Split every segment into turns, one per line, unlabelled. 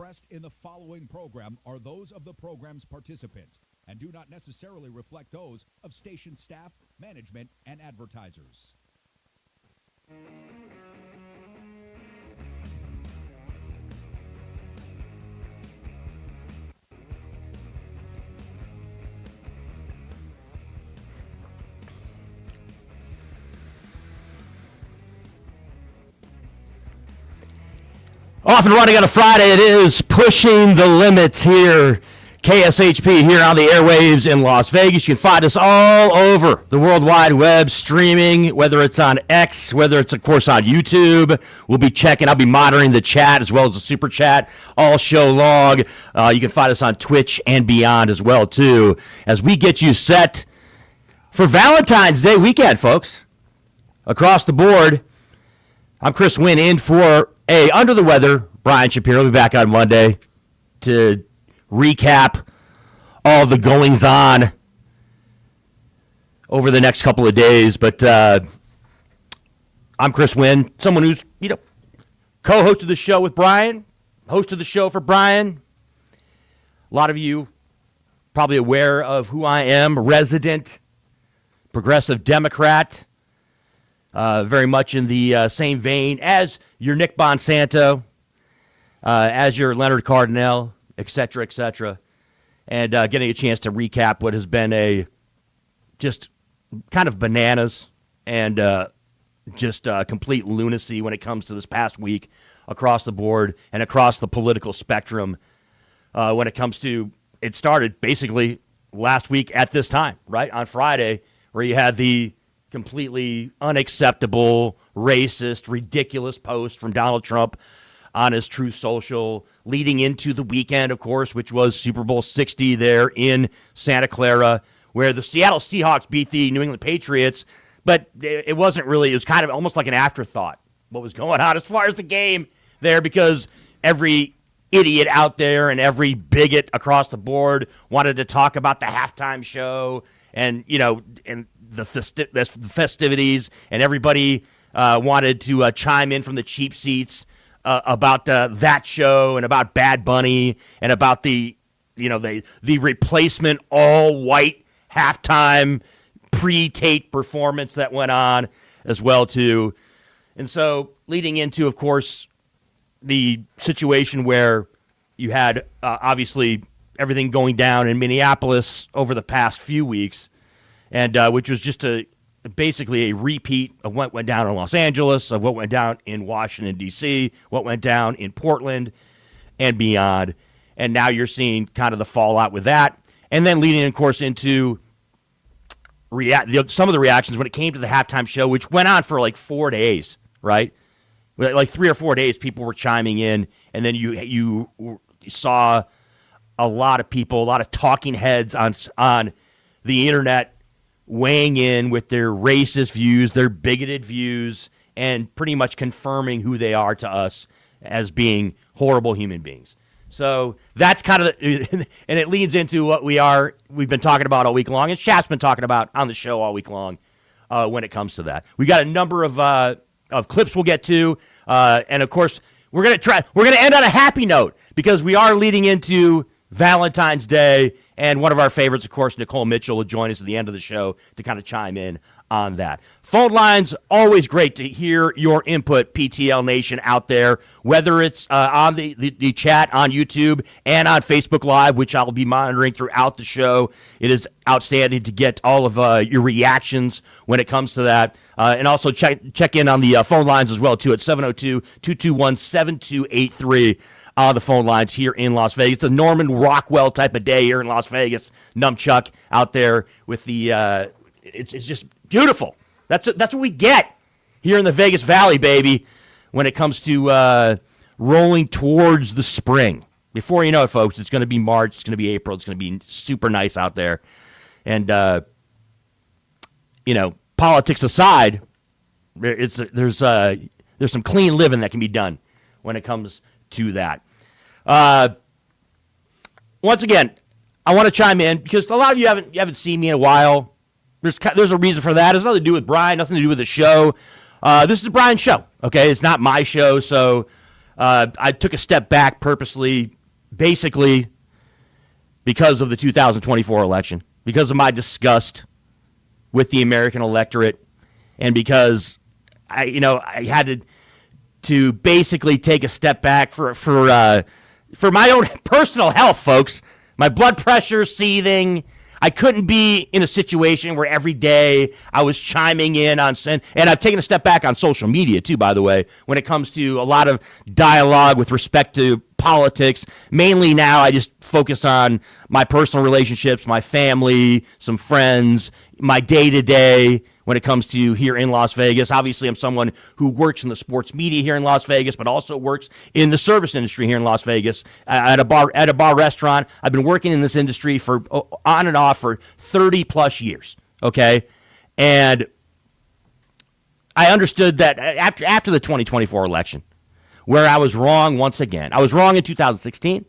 expressed in the following program are those of the program's participants and do not necessarily reflect those of station staff, management, and advertisers.
Off and running on a Friday, it is Pushing the Limits here. KSHP here on the airwaves in Las Vegas. You can find us all over the World Wide Web streaming, whether it's on X, whether it's, of course, on YouTube. I'll be monitoring the chat as well as the super chat all show long. You can find us on Twitch and beyond as well, too, as we get you set for Valentine's Day weekend, folks. Across the board, I'm Chris Wynn in for under the weather, Brian Shapiro will be back on Monday to recap all the goings-on over the next couple of days. But I'm Chris Wynn, someone who's, co-hosted the show with Brian, hosted the show for Brian. A lot of you probably aware of who I am, resident progressive Democrat. Very much in the same vein as your Nick Bonsanto, as your Leonard Cardinal, et cetera, and getting a chance to recap what has been a just kind of bananas and just complete lunacy when it comes to this past week across the board and across the political spectrum when it comes to, it started basically last week at this time, right, on Friday, where you had the completely unacceptable, racist, ridiculous post from Donald Trump on his Truth Social, leading into the weekend, of course, which was Super Bowl 60 there in Santa Clara, where the Seattle Seahawks beat the New England Patriots, but it wasn't really, it was kind of almost like an afterthought what was going on as far as the game there, because every idiot out there and every bigot across the board wanted to talk about the halftime show and, and the festivities, and everybody wanted to chime in from the cheap seats about that show and about Bad Bunny and about the replacement all-white halftime pre-Tate performance that went on as well, too. And so leading into, of course, the situation where you had, obviously, everything going down in Minneapolis over the past few weeks, and which was just basically a repeat of what went down in Los Angeles, of what went down in Washington, D.C., what went down in Portland and beyond. And now you're seeing kind of the fallout with that. And then leading, of course, into some of the reactions when it came to the halftime show, which went on for like 4 days, right? Like 3 or 4 days, people were chiming in. And then you saw a lot of people, a lot of talking heads on the internet weighing in with their racist views, their bigoted views, and pretty much confirming who they are to us as being horrible human beings. So that's kind of and it leads into what we've been talking about all week long, and Shap's been talking about on the show all week long when it comes to that. We got a number of clips we'll get to, and of course we're gonna end on a happy note because we are leading into Valentine's Day. And one of our favorites, of course, Nicole Mitchell, will join us at the end of the show to kind of chime in on that. Phone lines, always great to hear your input, PTL Nation out there, whether it's on the chat on YouTube and on Facebook Live, which I'll be monitoring throughout the show. It is outstanding to get all of your reactions when it comes to that. And also check in on the phone lines as well, too, at 702-221-7283. The phone lines here in Las Vegas. It's a Norman Rockwell type of day here in Las Vegas. Numchuck out there with the it's just beautiful. That's what we get here in the Vegas Valley, baby, when it comes to rolling towards the spring. Before you know it, folks, it's going to be March, it's going to be April, it's going to be super nice out there. And politics aside, there's some clean living that can be done when it comes to that. Once again, I want to chime in because a lot of you haven't seen me in a while. There's a reason for that. It's nothing to do with Brian, nothing to do with the show. This is Brian's show, okay? It's not my show, so I took a step back purposely, basically because of the 2024 election, because of my disgust with the American electorate, and because I had to basically take a step back for my own personal health, folks. My blood pressure seething. I couldn't be in a situation where every day I was chiming in on, and I've taken a step back on social media too, by the way, when it comes to a lot of dialogue with respect to politics. Mainly now I just focus on my personal relationships, my family, some friends, my day-to-day when it comes to here in Las Vegas. Obviously, I'm someone who works in the sports media here in Las Vegas, but also works in the service industry here in Las Vegas at a bar restaurant. I've been working in this industry for on and off for 30 plus years. Okay, and I understood that after the 2024 election, where I was wrong once again. I was wrong in 2016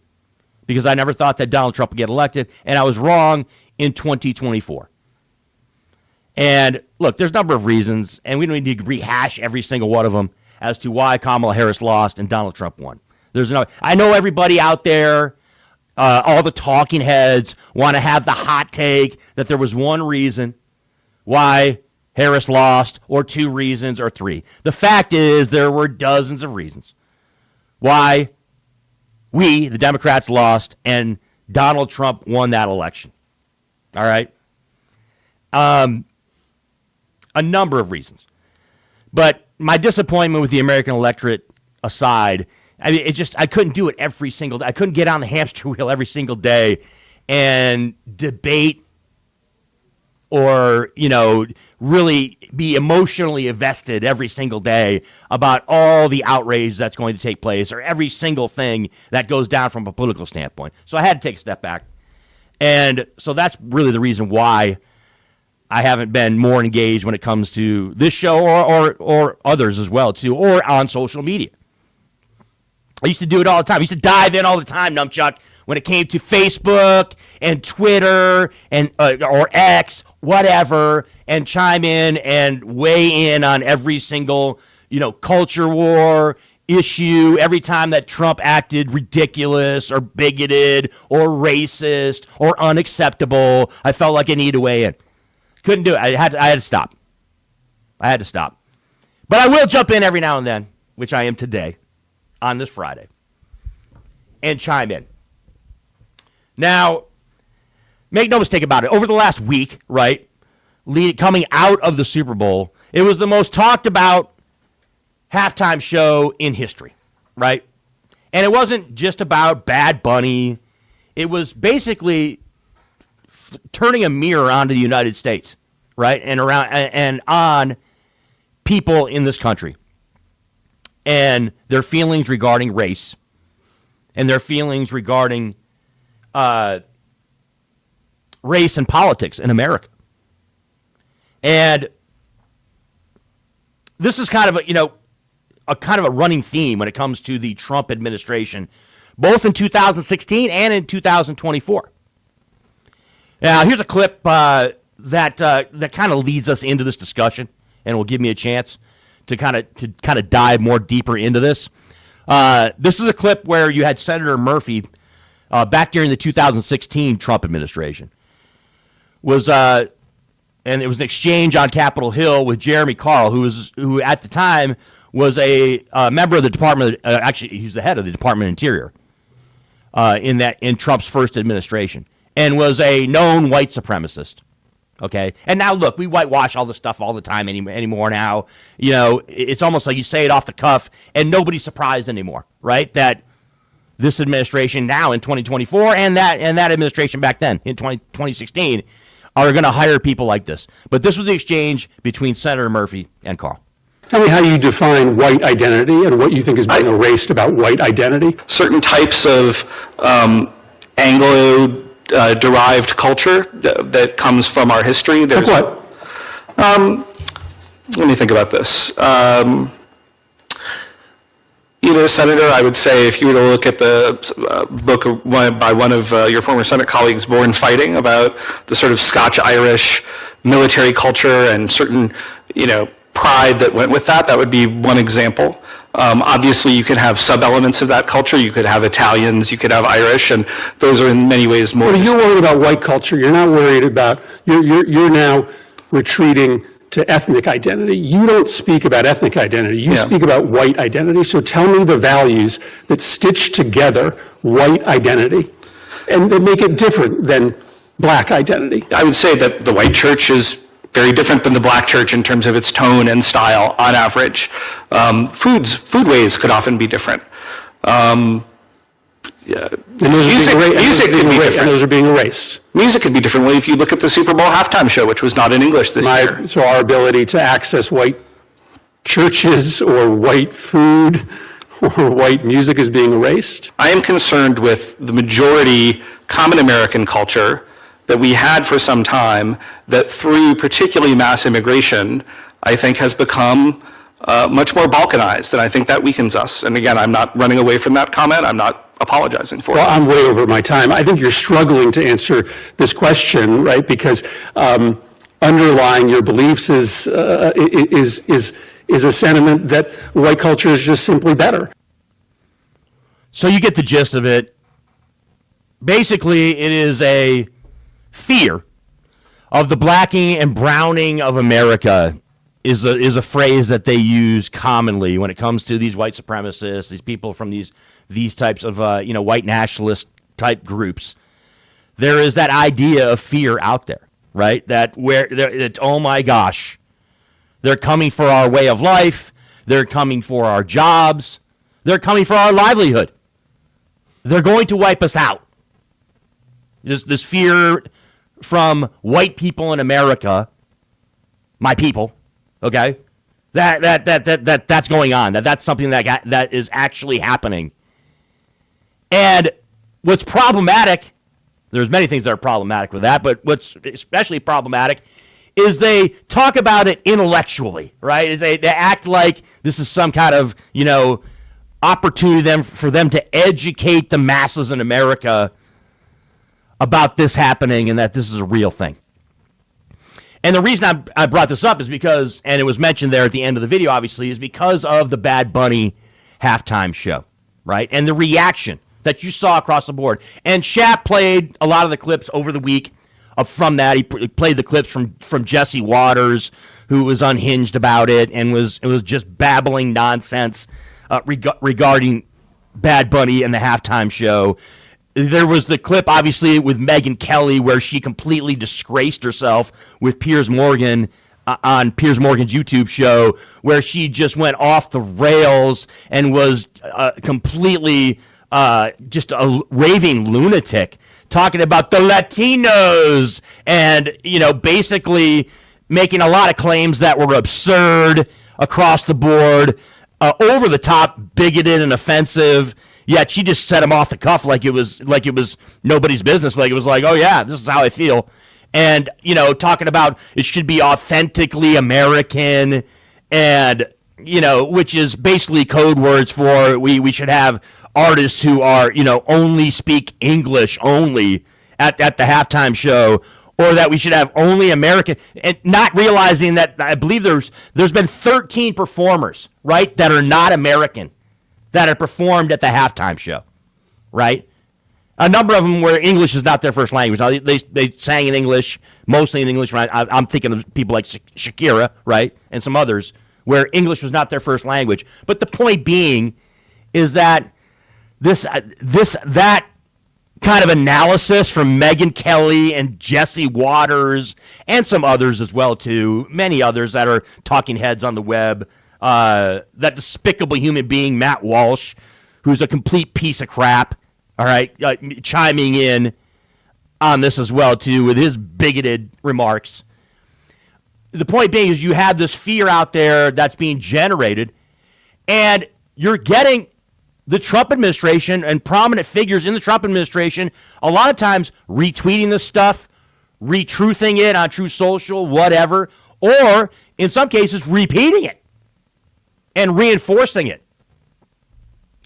because I never thought that Donald Trump would get elected, and I was wrong in 2024. And look, there's a number of reasons, and we don't need to rehash every single one of them as to why Kamala Harris lost and Donald Trump won. I know everybody out there, all the talking heads, want to have the hot take that there was one reason why Harris lost, or two reasons, or three. The fact is there were dozens of reasons why we, the Democrats, lost and Donald Trump won that election. All right? A number of reasons. But my disappointment with the American electorate aside, I couldn't do it every single day. I couldn't get on the hamster wheel every single day and debate or, really be emotionally invested every single day about all the outrage that's going to take place or every single thing that goes down from a political standpoint. So I had to take a step back. And so that's really the reason why I haven't been more engaged when it comes to this show or others as well, too, or on social media. I used to do it all the time. I used to dive in all the time, Numchuck, when it came to Facebook and Twitter and or X, whatever, and chime in and weigh in on every single, culture war issue, every time that Trump acted ridiculous or bigoted or racist or unacceptable. I felt like I needed to weigh in. Couldn't do it. I had to stop. But I will jump in every now and then, which I am today, on this Friday, and chime in. Now, make no mistake about it. Over the last week, right, coming out of the Super Bowl, it was the most talked about halftime show in history, right? And it wasn't just about Bad Bunny. It was basically turning a mirror onto the United States, right, and around and on people in this country and their feelings regarding race and their feelings regarding race and politics in America. And this is kind of a running theme when it comes to the Trump administration, both in 2016 and in 2024. Now, here's a clip that kind of leads us into this discussion, and will give me a chance to kind of dive more deeper into this. This is a clip where you had Senator Murphy back during the 2016 Trump administration. And it was an exchange on Capitol Hill with Jeremy Carl, who at the time was a member of the Department. Actually, he's the head of the Department of Interior in Trump's first administration, and was a known white supremacist. Okay, and now look, we whitewash all this stuff all the time anymore. Now, it's almost like you say it off the cuff, and nobody's surprised anymore, right? That this administration now in 2024 and that administration back then in 2016 are going to hire people like this. But this was the exchange between Senator Murphy and Carl.
Tell me how you define white identity and what you think is being erased about white identity.
Certain types of Anglo-derived culture that comes from our history.
Like what?
Let me think about this. Senator, I would say if you were to look at the book by one of your former Senate colleagues, Born Fighting, about the sort of Scotch-Irish military culture and certain, pride that went with that, that would be one example. Obviously, you could have sub-elements of that culture. You could have Italians, you could have Irish, and those are in many ways more.
But you're worried about white culture. You're not worried about, you're now retreating to ethnic identity. You don't speak about ethnic identity. You speak about white identity. So tell me the values that stitch together white identity and that make it different than black identity.
I would say that the white church is very different than the black church in terms of its tone and style on average. Foodways could often be different. Music could be different.
And those are being erased.
Music could be different. Well, if you look at the Super Bowl halftime show, which was not in English this year.
So our ability to access white churches or white food or white music is being erased?
I am concerned with the majority common American culture that we had for some time that through particularly mass immigration, I think has become much more balkanized, and I think that weakens us. And again, I'm not running away from that comment. I'm not apologizing for it.
Well, I'm way over my time. I think you're struggling to answer this question, right? Because underlying your beliefs is a sentiment that white culture is just simply better.
So you get the gist of it. Basically, it is a fear of the blacking and browning of America is a phrase that they use commonly when it comes to these white supremacists, these people from these types of white nationalist type groups. There is that idea of fear out there, right? That oh my gosh, they're coming for our way of life, they're coming for our jobs, they're coming for our livelihood. They're going to wipe us out. This fear from white people in America, my people, okay? That's going on. That's something that is actually happening. And what's problematic, there's many things that are problematic with that, but what's especially problematic is they talk about it intellectually, right? They act like this is some kind of, opportunity for them to educate the masses in America about this happening and that this is a real thing. And the reason I brought this up is because, and it was mentioned there at the end of the video, obviously, is because of the Bad Bunny halftime show, right? And the reaction that you saw across the board. And Shaq played a lot of the clips over the week from that. He played the clips from Jesse Waters, who was unhinged about it and was just babbling nonsense regarding Bad Bunny and the halftime show. There was the clip, obviously, with Megyn Kelly where she completely disgraced herself with Piers Morgan on Piers Morgan's YouTube show, where she just went off the rails and was completely just a raving lunatic, talking about the Latinos and, basically making a lot of claims that were absurd across the board, over the top, bigoted and offensive. Yet she just set him off the cuff like it was nobody's business. Like it was like, oh yeah, this is how I feel. And, talking about it should be authentically American and, which is basically code words for we should have artists who are, only speak English only at the halftime show, or that we should have only American, and not realizing that I believe there's been 13 performers, right, that are not American that have performed at the halftime show, right? A number of them where English is not their first language. Now, they sang in English, mostly in English. Right? I'm thinking of people like Shakira, right, and some others where English was not their first language. But the point being is that that kind of analysis from Megyn Kelly and Jesse Waters and some others as well, too, many others that are talking heads on the web, that despicable human being, Matt Walsh, who's a complete piece of crap, all right, chiming in on this as well, too, with his bigoted remarks. The point being is you have this fear out there that's being generated, and you're getting the Trump administration and prominent figures in the Trump administration a lot of times retweeting this stuff, retruthing it on Truth Social, whatever, or in some cases repeating it and reinforcing it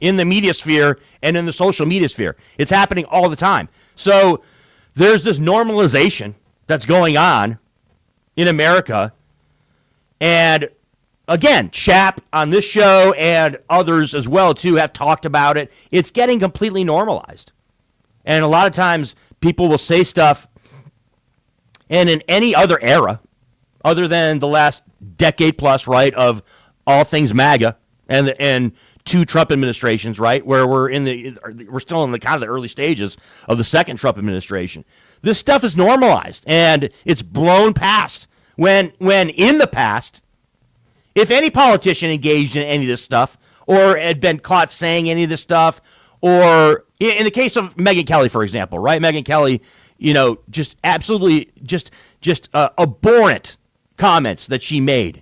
in the media sphere and in the social media sphere. It's happening all the time. So there's this normalization that's going on in America, and again, Chap on this show and others as well, too, have talked about it. It's getting completely normalized. And a lot of times people will say stuff, and in any other era, other than the last decade plus, right, of all things MAGA and two Trump administrations, right, where we're still in the kind of the early stages of the second Trump administration. This stuff is normalized, and it's blown past. When in the past, if any politician engaged in any of this stuff or had been caught saying any of this stuff, or in the case of Megyn Kelly, for example, right? Megyn Kelly, just absolutely just abhorrent comments that she made.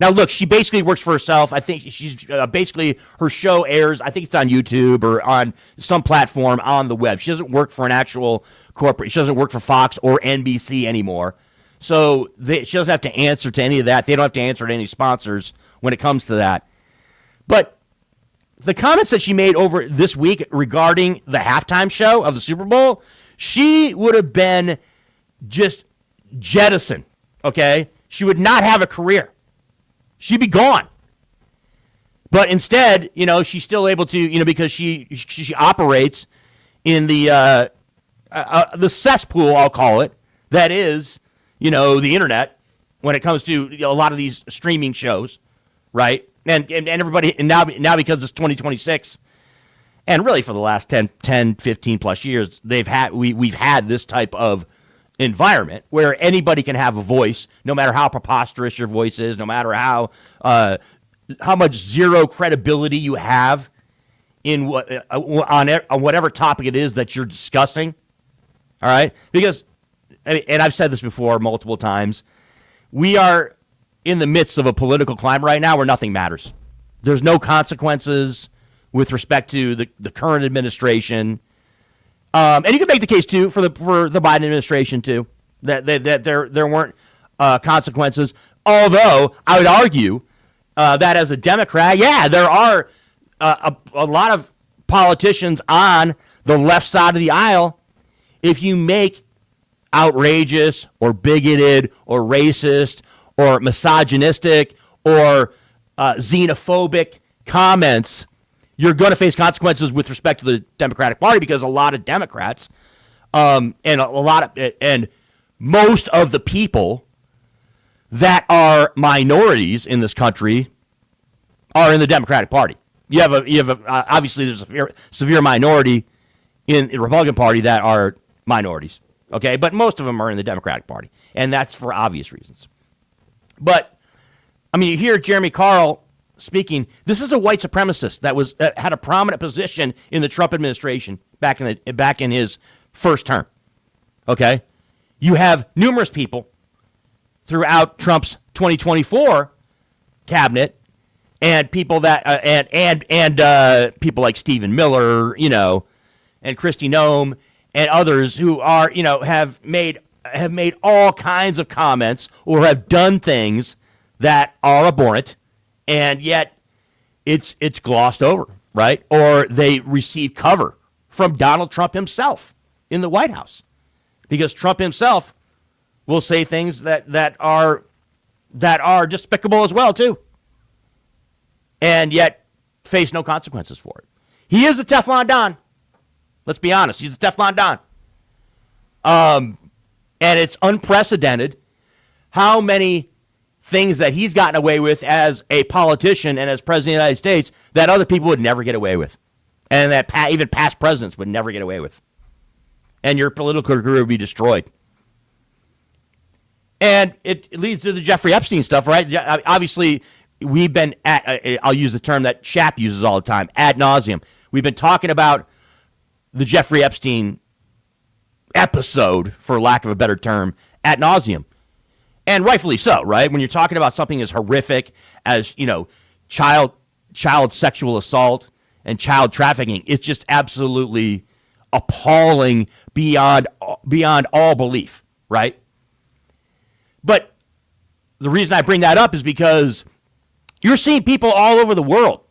Now, look, she basically works for herself. I think she's basically, her show airs, I think it's on YouTube or on some platform on the web. She doesn't work for an actual corporate. She doesn't work for Fox or NBC anymore. So she doesn't have to answer to any of that. They don't have to answer to any sponsors when it comes to that. But the comments that she made over this week regarding the halftime show of the Super Bowl, she would have been just jettisoned, okay? She would not have a career. She'd be gone. But instead, she's still able to, because she operates in the cesspool, I'll call it, that is, the internet when it comes to a lot of these streaming shows, right? And everybody, and now because it's 2026, and really for the last 10, 15 plus years, we've had this type of environment where anybody can have a voice, no matter how preposterous your voice is, no matter how much zero credibility you have in on whatever topic it is that you're discussing. All right, because, and I've said this before multiple times, we are in the midst of a political climate right now where nothing matters. There's no consequences with respect to the current administration. And you can make the case, too, for the Biden administration, too, that there weren't consequences. Although, I would argue that as a Democrat, yeah, there are a lot of politicians on the left side of the aisle. If you make outrageous or bigoted or racist or misogynistic or xenophobic comments, you're going to face consequences with respect to the Democratic Party, because a lot of Democrats and most of the people that are minorities in this country are in the Democratic Party. You have obviously there's a severe minority in the Republican Party that are minorities, okay? But most of them are in the Democratic Party, and that's for obvious reasons. But, I mean, you hear Jeremy Carl speaking. This is a white supremacist that had a prominent position in the Trump administration back in his first term, okay? You have numerous people throughout Trump's 2024 cabinet, and people that and people like Stephen Miller, and Kristi Noem and others who are, have made all kinds of comments or have done things that are abhorrent, and yet it's glossed over, right? Or they receive cover from Donald Trump himself in the White House, because Trump himself will say things that are despicable as well, too, and yet face no consequences for it. He is a Teflon Don. Let's be honest. He's a Teflon Don. And it's unprecedented how many things that he's gotten away with as a politician and as president of the United States that other people would never get away with, and that even past presidents would never get away with. And your political career would be destroyed. And it leads to the Jeffrey Epstein stuff, right? Obviously, we've been I'll use the term that Shap uses all the time, ad nauseum. We've been talking about the Jeffrey Epstein episode, for lack of a better term, ad nauseum. And rightfully so, right? When you're talking about something as horrific as, child sexual assault and child trafficking, it's just absolutely appalling beyond all belief, right? But the reason I bring that up is because you're seeing people all over the world,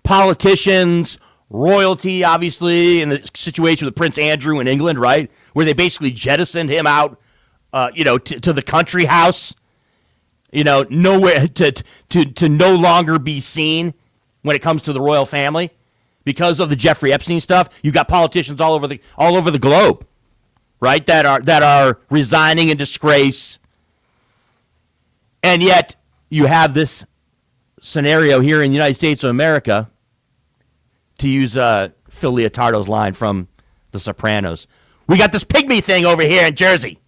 politicians, royalty, obviously, in the situation with Prince Andrew in England, right, where they basically jettisoned him out, to the country house nowhere to no longer be seen when it comes to the royal family because of the Jeffrey Epstein stuff. You've got politicians all over the globe, right? That are resigning in disgrace, and yet you have this scenario here in the United States of America. To use Phil Leotardo's line from The Sopranos, we got this pygmy thing over here in Jersey.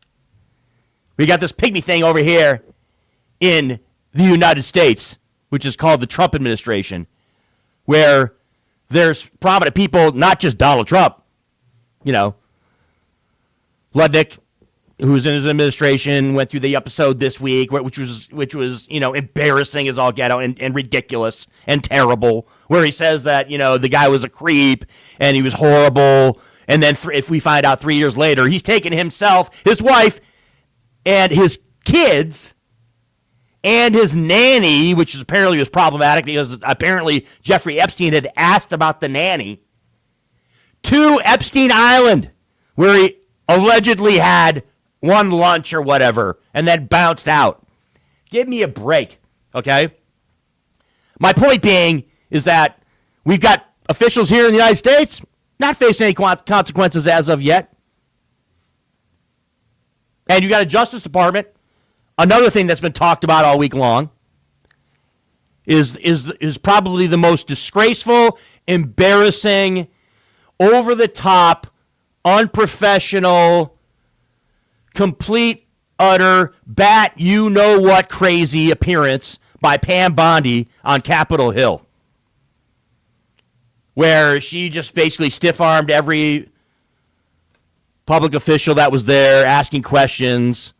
We got this pygmy thing over here in the United States, which is called the Trump administration, where there's prominent people, not just Donald Trump, Ludnick, who's in his administration, went through the episode this week, which was embarrassing as all get out and ridiculous and terrible, where he says that the guy was a creep and he was horrible, and then if we find out 3 years later, he's taken himself, his wife, and his kids, and his nanny, which apparently was problematic because apparently Jeffrey Epstein had asked about the nanny, to Epstein Island, where he allegedly had one lunch or whatever, and then bounced out. Give me a break, okay? My point being is that we've got officials here in the United States not facing any consequences as of yet. And you got a Justice Department. Another thing that's been talked about all week long is probably the most disgraceful, embarrassing, over-the-top, unprofessional, complete, utter, bat-you-know-what crazy appearance by Pam Bondi on Capitol Hill, where she just basically stiff-armed every public official that was there, asking questions.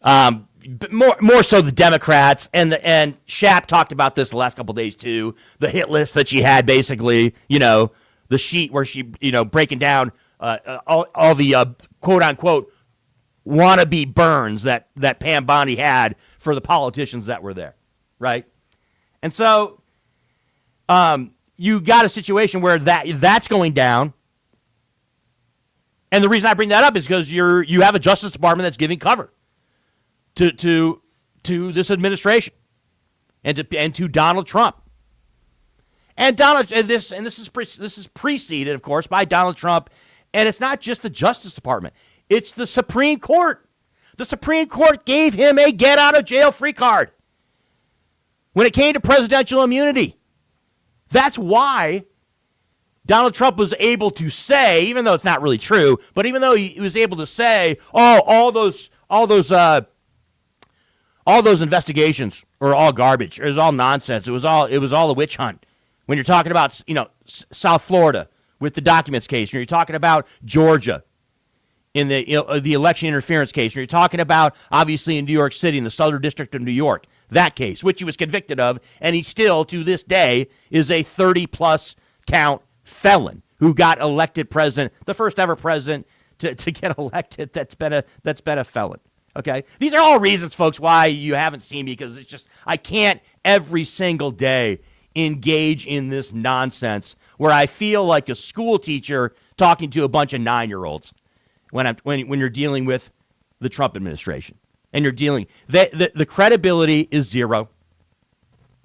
More so the Democrats, and Shap talked about this the last couple of days too. The hit list that she had, basically, the sheet where she, breaking down all the quote unquote wannabe burns that Pam Bondi had for the politicians that were there, right? And so, you got a situation where that's going down. And the reason I bring that up is because you have a Justice Department that's giving cover to this administration and to Donald Trump. And this is preceded, of course, by Donald Trump. And it's not just the Justice Department; it's the Supreme Court. The Supreme Court gave him a get-out-of-jail-free card when it came to presidential immunity. That's why Donald Trump was able to say, even though it's not really true, but even though he was able to say, all those investigations were all garbage. It was all nonsense. It was all a witch hunt. When you're talking about, South Florida with the documents case, when you're talking about Georgia in the election interference case, when you're talking about, obviously, in New York City, in the Southern District of New York, that case, which he was convicted of, and he still, to this day, is a 30-plus count felon who got elected president, the first ever president to get elected that's been a felon. Okay? These are all reasons, folks, why you haven't seen me, because it's just, I can't every single day engage in this nonsense where I feel like a school teacher talking to a bunch of 9-year-olds when you're dealing with the Trump administration. And you're dealing, the credibility is zero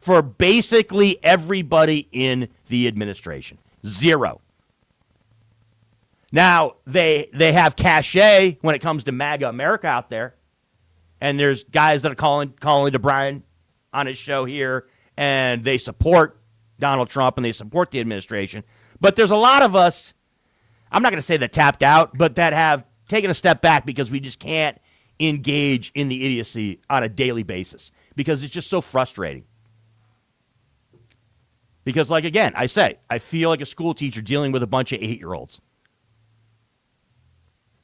for basically everybody in the administration. Zero. Now, they have cachet when it comes to MAGA America out there. And there's guys that are calling to Brian on his show here, and they support Donald Trump and they support the administration. But there's a lot of us, I'm not going to say that tapped out, but that have taken a step back because we just can't engage in the idiocy on a daily basis because it's just so frustrating. Because, like, again, I feel like a school teacher dealing with a bunch of 8-year-olds.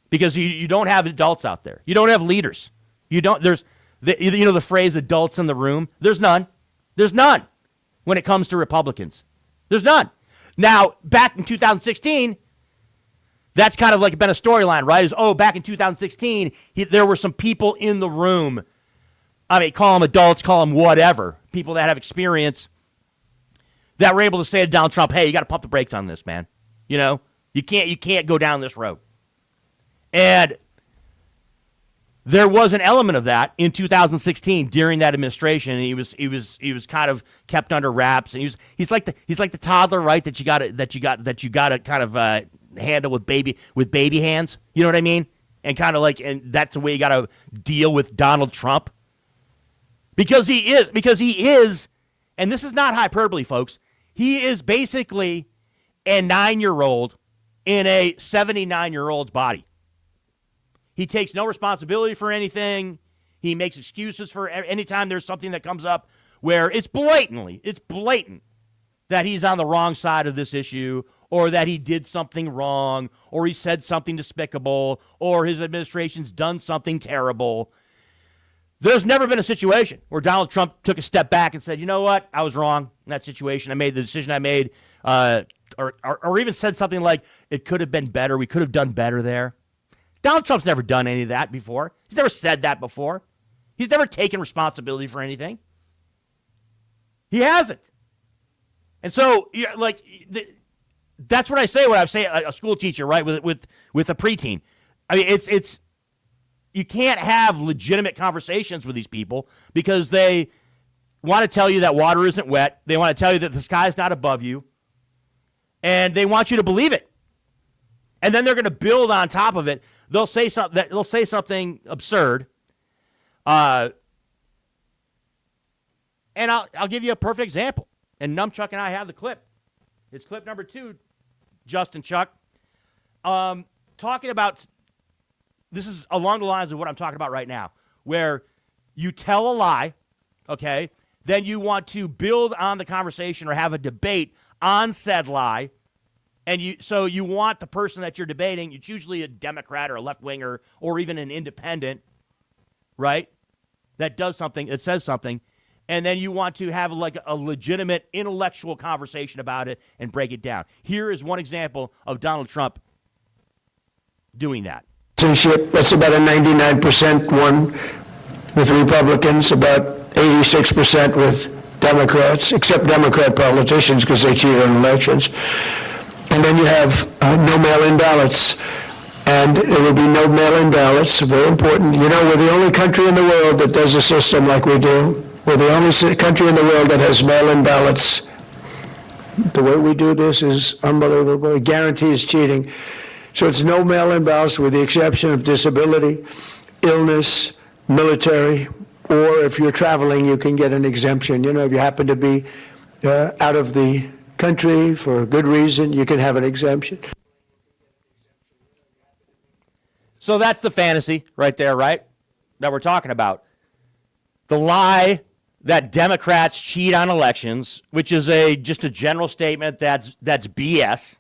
Because you don't have adults out there. You don't have leaders. There's the phrase adults in the room. There's none. There's none when it comes to Republicans. There's none. Now, back in 2016, that's kind of like been a storyline, right? Back in 2016, there were some people in the room. I mean, call them adults, call them whatever. People that have experience that were able to say to Donald Trump, hey, you got to pump the brakes on this, man. You can't go down this road. And There was an element of that in 2016 during that administration, and he was kind of kept under wraps, and he's like the toddler, right? That you got to kind of handle with baby hands. You know what I mean? And kind of like, and that's the way you got to deal with Donald Trump, because he is, and this is not hyperbole, folks. He is basically a 9-year-old in a 79-year-old's body. He takes no responsibility for anything. He makes excuses for anytime there's something that comes up where it's blatant that he's on the wrong side of this issue, or that he did something wrong, or he said something despicable, or his administration's done something terrible. There's never been a situation where Donald Trump took a step back and said, you know what, I was wrong in that situation. I made the decision I made, or even said something like, it could have been better. We could have done better there. Donald Trump's never done any of that before. He's never said that before. He's never taken responsibility for anything. He hasn't. And so, that's what I say when I say a school teacher, right, with a preteen. I mean, it's you can't have legitimate conversations with these people because they want to tell you that water isn't wet. They want to tell you that the sky's not above you, and they want you to believe it. And then they're going to build on top of it. They'll say something absurd. And I'll give you a perfect example. And Numchuck and I have the clip. It's clip number 2, Justin Chuck. Talking about, this is along the lines of what I'm talking about right now, where you tell a lie, okay, then you want to build on the conversation or have a debate on said lie. And you want the person that you're debating, it's usually a Democrat or a left-winger or even an independent, right, that does something, that says something, and then you want to have like a legitimate intellectual conversation about it and break it down. Here is one example of Donald Trump doing that.
That's about a 99% one with Republicans, about 86% with Democrats, except Democrat politicians because they cheat on elections. And then you have no mail-in ballots. And there will be no mail-in ballots, very important. You know, we're the only country in the world that does a system like we do. We're the only country in the world that has mail-in ballots. The way we do this is unbelievable. It guarantees cheating. So it's no mail-in ballots with the exception of disability, illness, military, or if you're traveling, you can get an exemption. You know, if you happen to be out of the country for a good reason, you can have an exemption.
So that's the fantasy right there, right? That we're talking about. The lie that Democrats cheat on elections, which is just a general statement that's BS.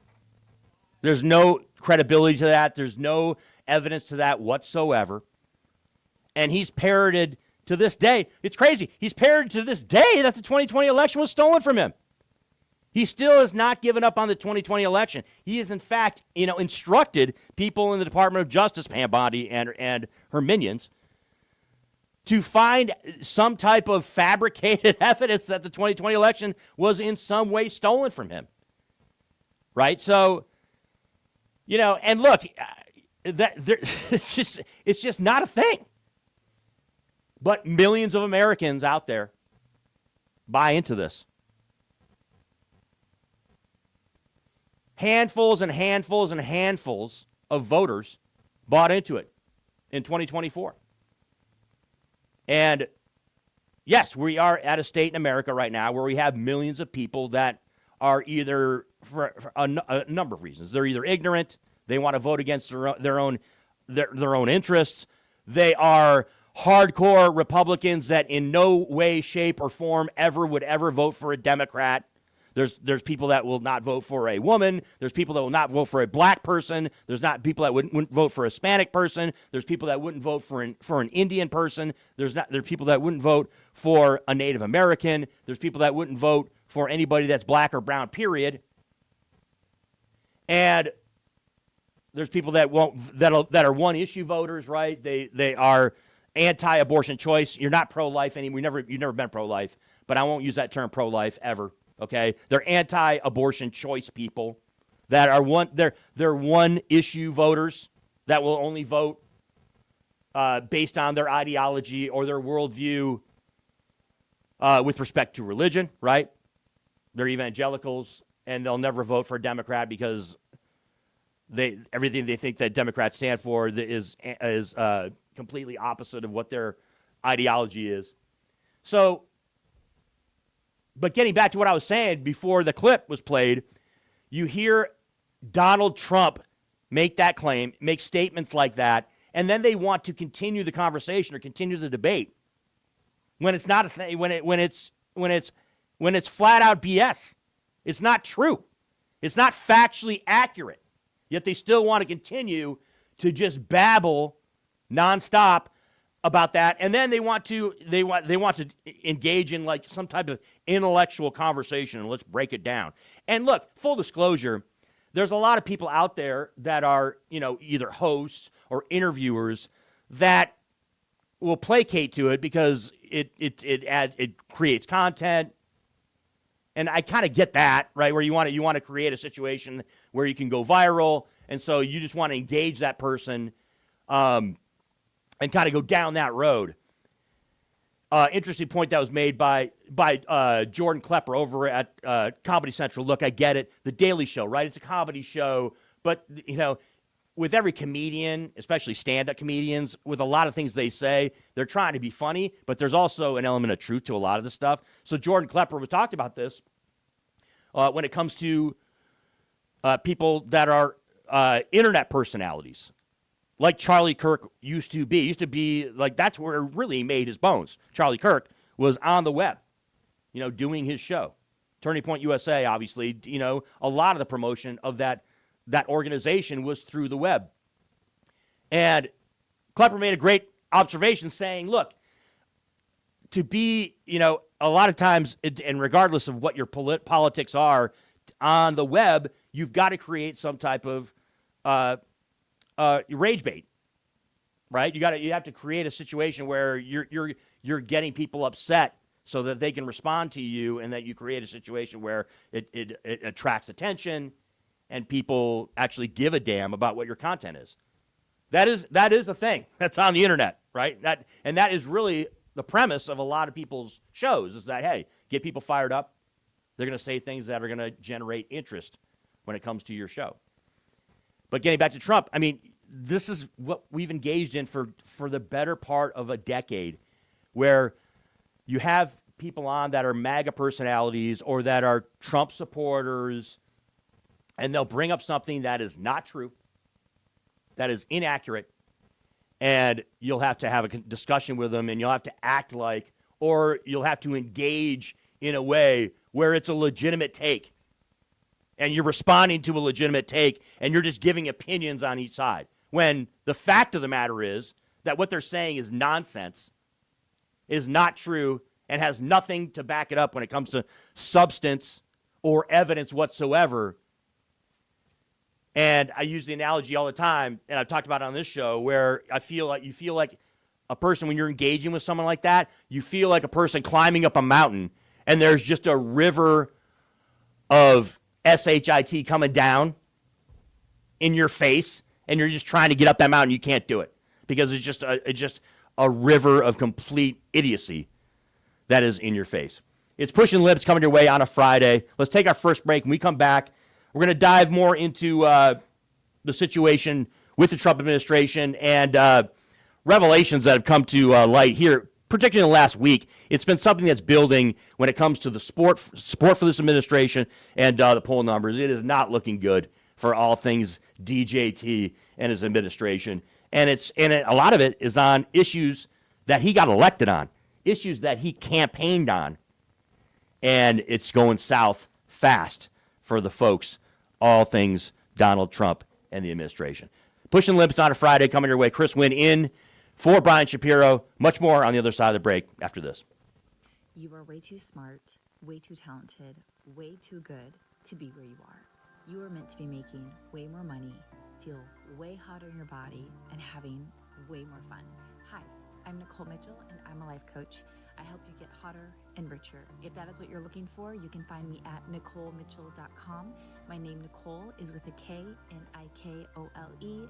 There's no credibility to that. There's no evidence to that whatsoever. And he's parroted to this day. It's crazy. He's parroted to this day that the 2020 election was stolen from him. He still has not given up on the 2020 election. He has, in fact, instructed people in the Department of Justice, Pam Bondi and her minions, to find some type of fabricated evidence that the 2020 election was in some way stolen from him. Right? So, and look, it's just not a thing. But millions of Americans out there buy into this. Handfuls and handfuls and handfuls of voters bought into it in 2024. And yes, we are at a state in America right now where we have millions of people that are either, for a number of reasons, they're either ignorant, they want to vote against their own interests, they are hardcore Republicans that in no way, shape, or form would ever vote for a Democrat. There's people that will not vote for a woman. There's people that will not vote for a black person. There's not people that wouldn't vote for a Hispanic person. There's people that wouldn't vote for an Indian person. There are people that wouldn't vote for a Native American. There's people that wouldn't vote for anybody that's black or brown, period. And there's people that are one issue voters, right? They are anti-abortion choice. You're not pro-life anymore. You've never been pro-life, but I won't use that term pro-life ever. Okay, they're anti-abortion choice people that are they're one issue voters that will only vote based on their ideology or their worldview with respect to religion, right? They're evangelicals, and they'll never vote for a Democrat because everything they think that Democrats stand for is completely opposite of what their ideology is. So, but getting back to what I was saying before the clip was played, you hear Donald Trump make that claim, make statements like that, and then they want to continue the conversation or continue the debate when it's not a thing. When it's flat out BS. It's not true. It's not factually accurate. Yet they still want to continue to just babble nonstop about that, and then they want to engage in like some type of intellectual conversation. And let's break it down. And look, full disclosure, there's a lot of people out there that are, either hosts or interviewers that will placate to it because it creates content. And I kind of get that, right? Where you want to create a situation where you can go viral, and so you just want to engage that person and kind of go down that road. Interesting point that was made by Jordan Klepper over at Comedy Central. Look, I get it. The Daily Show, right? It's a comedy show, but with every comedian, especially stand-up comedians, with a lot of things they say, they're trying to be funny, but there's also an element of truth to a lot of the stuff. So Jordan Klepper was talked about this when it comes to people that are internet personalities, like Charlie Kirk used to be. Used to be like that's where he really made his bones. Charlie Kirk was on the web, doing his show. Turning Point USA, obviously, a lot of the promotion of that organization was through the web. And Klepper made a great observation saying, look, to be, a lot of times, and regardless of what your politics are on the web, you've got to create some type of rage bait, right? You have to create a situation where you're getting people upset so that they can respond to you, and that you create a situation where it attracts attention and people actually give a damn about what your content is. That is a thing that's on the internet, right? That is really the premise of a lot of people's shows, is that, hey, get people fired up. They're going to say things that are going to generate interest when it comes to your show. But getting back to Trump, I mean, this is what we've engaged in for the better part of a decade, where you have people on that are MAGA personalities or that are Trump supporters, and they'll bring up something that is not true, that is inaccurate, and you'll have to have a discussion with them, and you'll have to act like, or you'll have to engage in a way where it's a legitimate take, and you're responding to a legitimate take, and you're just giving opinions on each side, when the fact of the matter is that what they're saying is nonsense, is not true, and has nothing to back it up when it comes to substance or evidence whatsoever. And I use the analogy all the time, and I've talked about it on this show, where you feel like a person, when you're engaging with someone like that, you feel like a person climbing up a mountain, and there's just a river of SHIT coming down in your face, and you're just trying to get up that mountain. You can't do it because it's just a river of complete idiocy that is in your face. It's Pushing Lips coming your way on a Friday. Let's take our first break. When we come back, we're going to dive more into the situation with the Trump administration and revelations that have come to light here, particularly in the last week. It's been something that's building when it comes to the support for this administration and the poll numbers. It is not looking good for all things DJT and his administration. And a lot of it is on issues that he got elected on, issues that he campaigned on. And it's going south fast for the folks, all things Donald Trump and the administration. Pushing Lips on a Friday coming your way. Chris Wynn in for Brian Shapiro. Much more on the other side of the break after this.
You are way too smart, way too talented, way too good to be where you are. You are meant to be making way more money, feel way hotter in your body, and having way more fun. Hi, I'm Nicole Mitchell, and I'm a life coach. I help you get hotter and richer. If that is what you're looking for, you can find me at NicoleMitchell.com. My name, Nicole, is with a K, NIKOLE,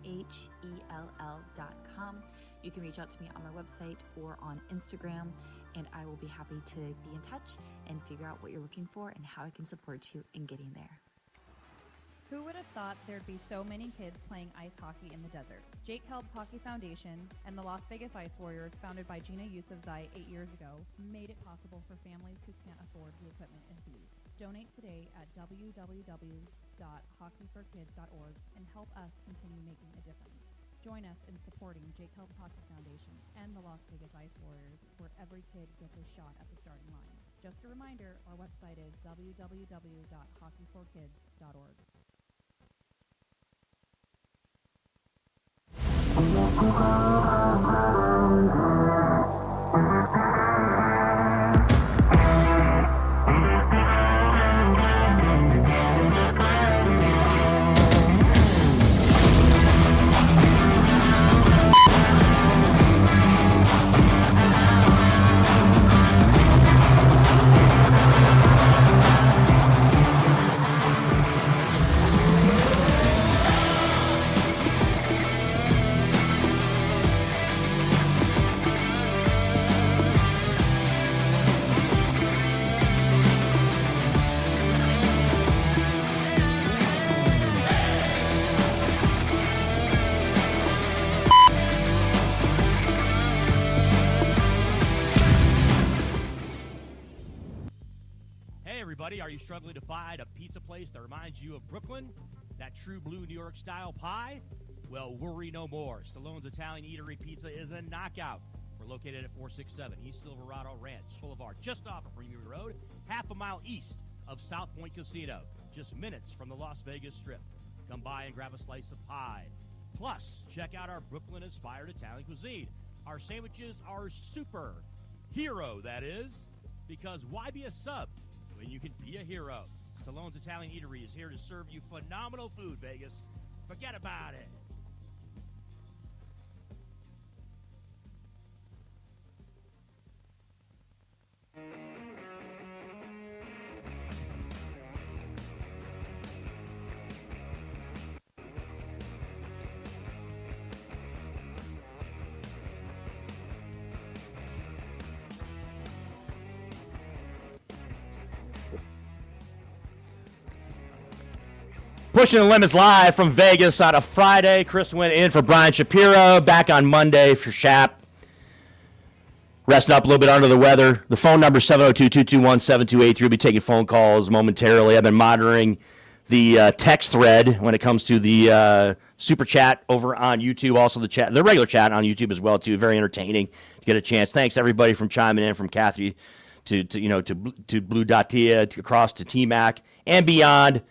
MITCHELL.com. You can reach out to me on my website or on Instagram, and I will be happy to be in touch and figure out what you're looking for and how I can support you in getting there.
Who would have thought there'd be so many kids playing ice hockey in the desert? Jake Helb's Hockey Foundation and the Las Vegas Ice Warriors, founded by Gina Yusufzai 8 years ago, made it possible for families who can't afford the equipment and fees. Donate today at www.hockeyforkids.org and help us continue making a difference. Join us in supporting Jake Helb's Hockey Foundation and the Las Vegas Ice Warriors, where every kid gets a shot at the starting line. Just a reminder, our website is www.hockeyforkids.org.
Are you struggling to find a pizza place that reminds you of Brooklyn? That true blue New York style pie? Well, worry no more. Stallone's Italian Eatery Pizza is a knockout. We're located at 467 East Silverado Ranch Boulevard, just off of Premier Road, half a mile east of South Point Casino, just minutes from the Las Vegas Strip. Come by and grab a slice of pie. Plus, check out our Brooklyn-inspired Italian cuisine. Our sandwiches are super. Hero, that is. Because why be a sub when you can be a hero? Stallone's Italian Eatery is here to serve you phenomenal food, Vegas. Forget about it. Pushing the Limits live from Vegas on a Friday. Chris went in for Brian Shapiro. Back on Monday for Shap. Resting up a little bit under the weather. The phone number is 702-221-7283. We'll be taking phone calls momentarily. I've been monitoring the text thread when it comes to the super chat over on YouTube. Also the regular chat on YouTube as well too. Very entertaining to get a chance. Thanks everybody from chiming in, from Kathy to Blue Datia across to T-Mac and beyond.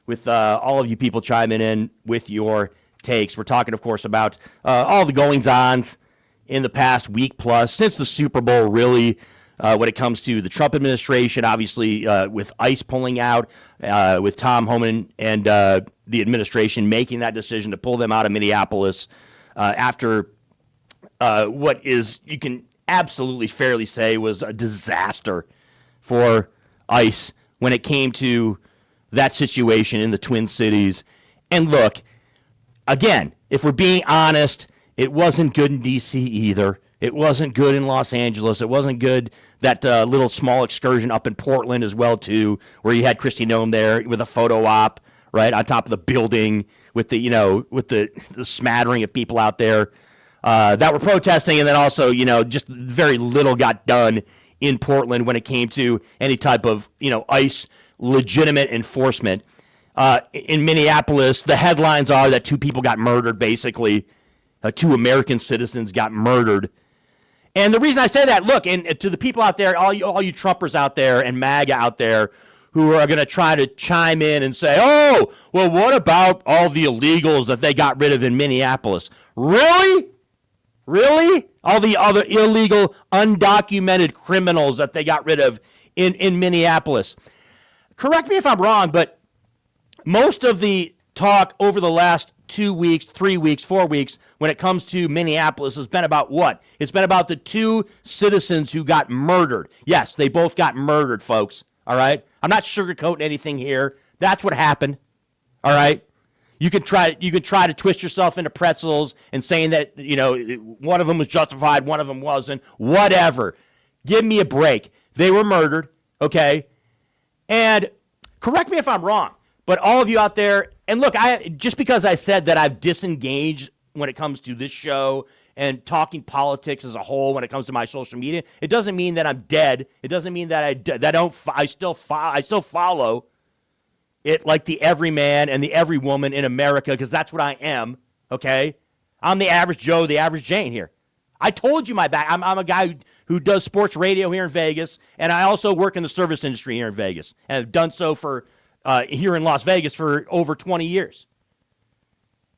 With all of you people chiming in with your takes. We're talking, of course, about all the goings-ons in the past week plus, since the Super Bowl, really, when it comes to the Trump administration, obviously with ICE pulling out, with Tom Homan and the administration making that decision to pull them out of Minneapolis after what is, you can absolutely fairly say, was a disaster for ICE when it came to that situation in the Twin Cities. And look, again, if we're being honest, it wasn't good in D.C. either. It wasn't good in Los Angeles. It wasn't good, that little small excursion up in Portland as well, too, where you had Kristi Noem there with a photo op, right, on top of the building with the smattering of people out there that were protesting. And then also, just very little got done in Portland when it came to any type of, ICE legitimate enforcement. In Minneapolis, the headlines are that 2 people got murdered, basically. 2 American citizens got murdered. And the reason I say that, look, and to the people out there, all you Trumpers out there and MAGA out there who are going to try to chime in and say, oh, well, what about all the illegals that they got rid of in Minneapolis? Really? Really? All the other illegal, undocumented criminals that they got rid of in Minneapolis? Correct me if I'm wrong, but most of the talk over the last 2 weeks, 3 weeks, 4 weeks, when it comes to Minneapolis, has been about what? It's been about the 2 citizens who got murdered. Yes, they both got murdered, folks. All right? I'm not sugarcoating anything here. That's what happened. All right? You could try to twist yourself into pretzels and saying that, one of them was justified, one of them wasn't. Whatever. Give me a break. They were murdered, okay? And correct me if I'm wrong, but all of you out there, and look, just because I said that I've disengaged when it comes to this show and talking politics as a whole when it comes to my social media, it doesn't mean that I'm dead. It doesn't mean that I still follow it like the everyman and the every woman in America, because that's what I am, okay? I'm the average Joe, the average Jane here. I told you my back. I'm a guy who does sports radio here in Vegas, and I also work in the service industry here in Vegas, and have done so for here in Las Vegas for over 20 years.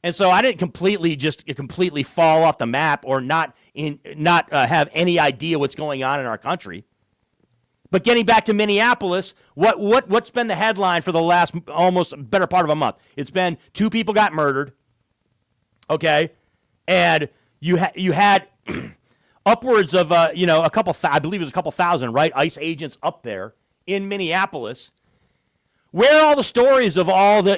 And so I didn't completely fall off the map or not have any idea what's going on in our country. But getting back to Minneapolis, what's been the headline for the last almost better part of a month? It's been 2 people got murdered, okay, and you had upwards of I believe it was a couple thousand, right, ICE agents up there in Minneapolis. Where are all the stories of all the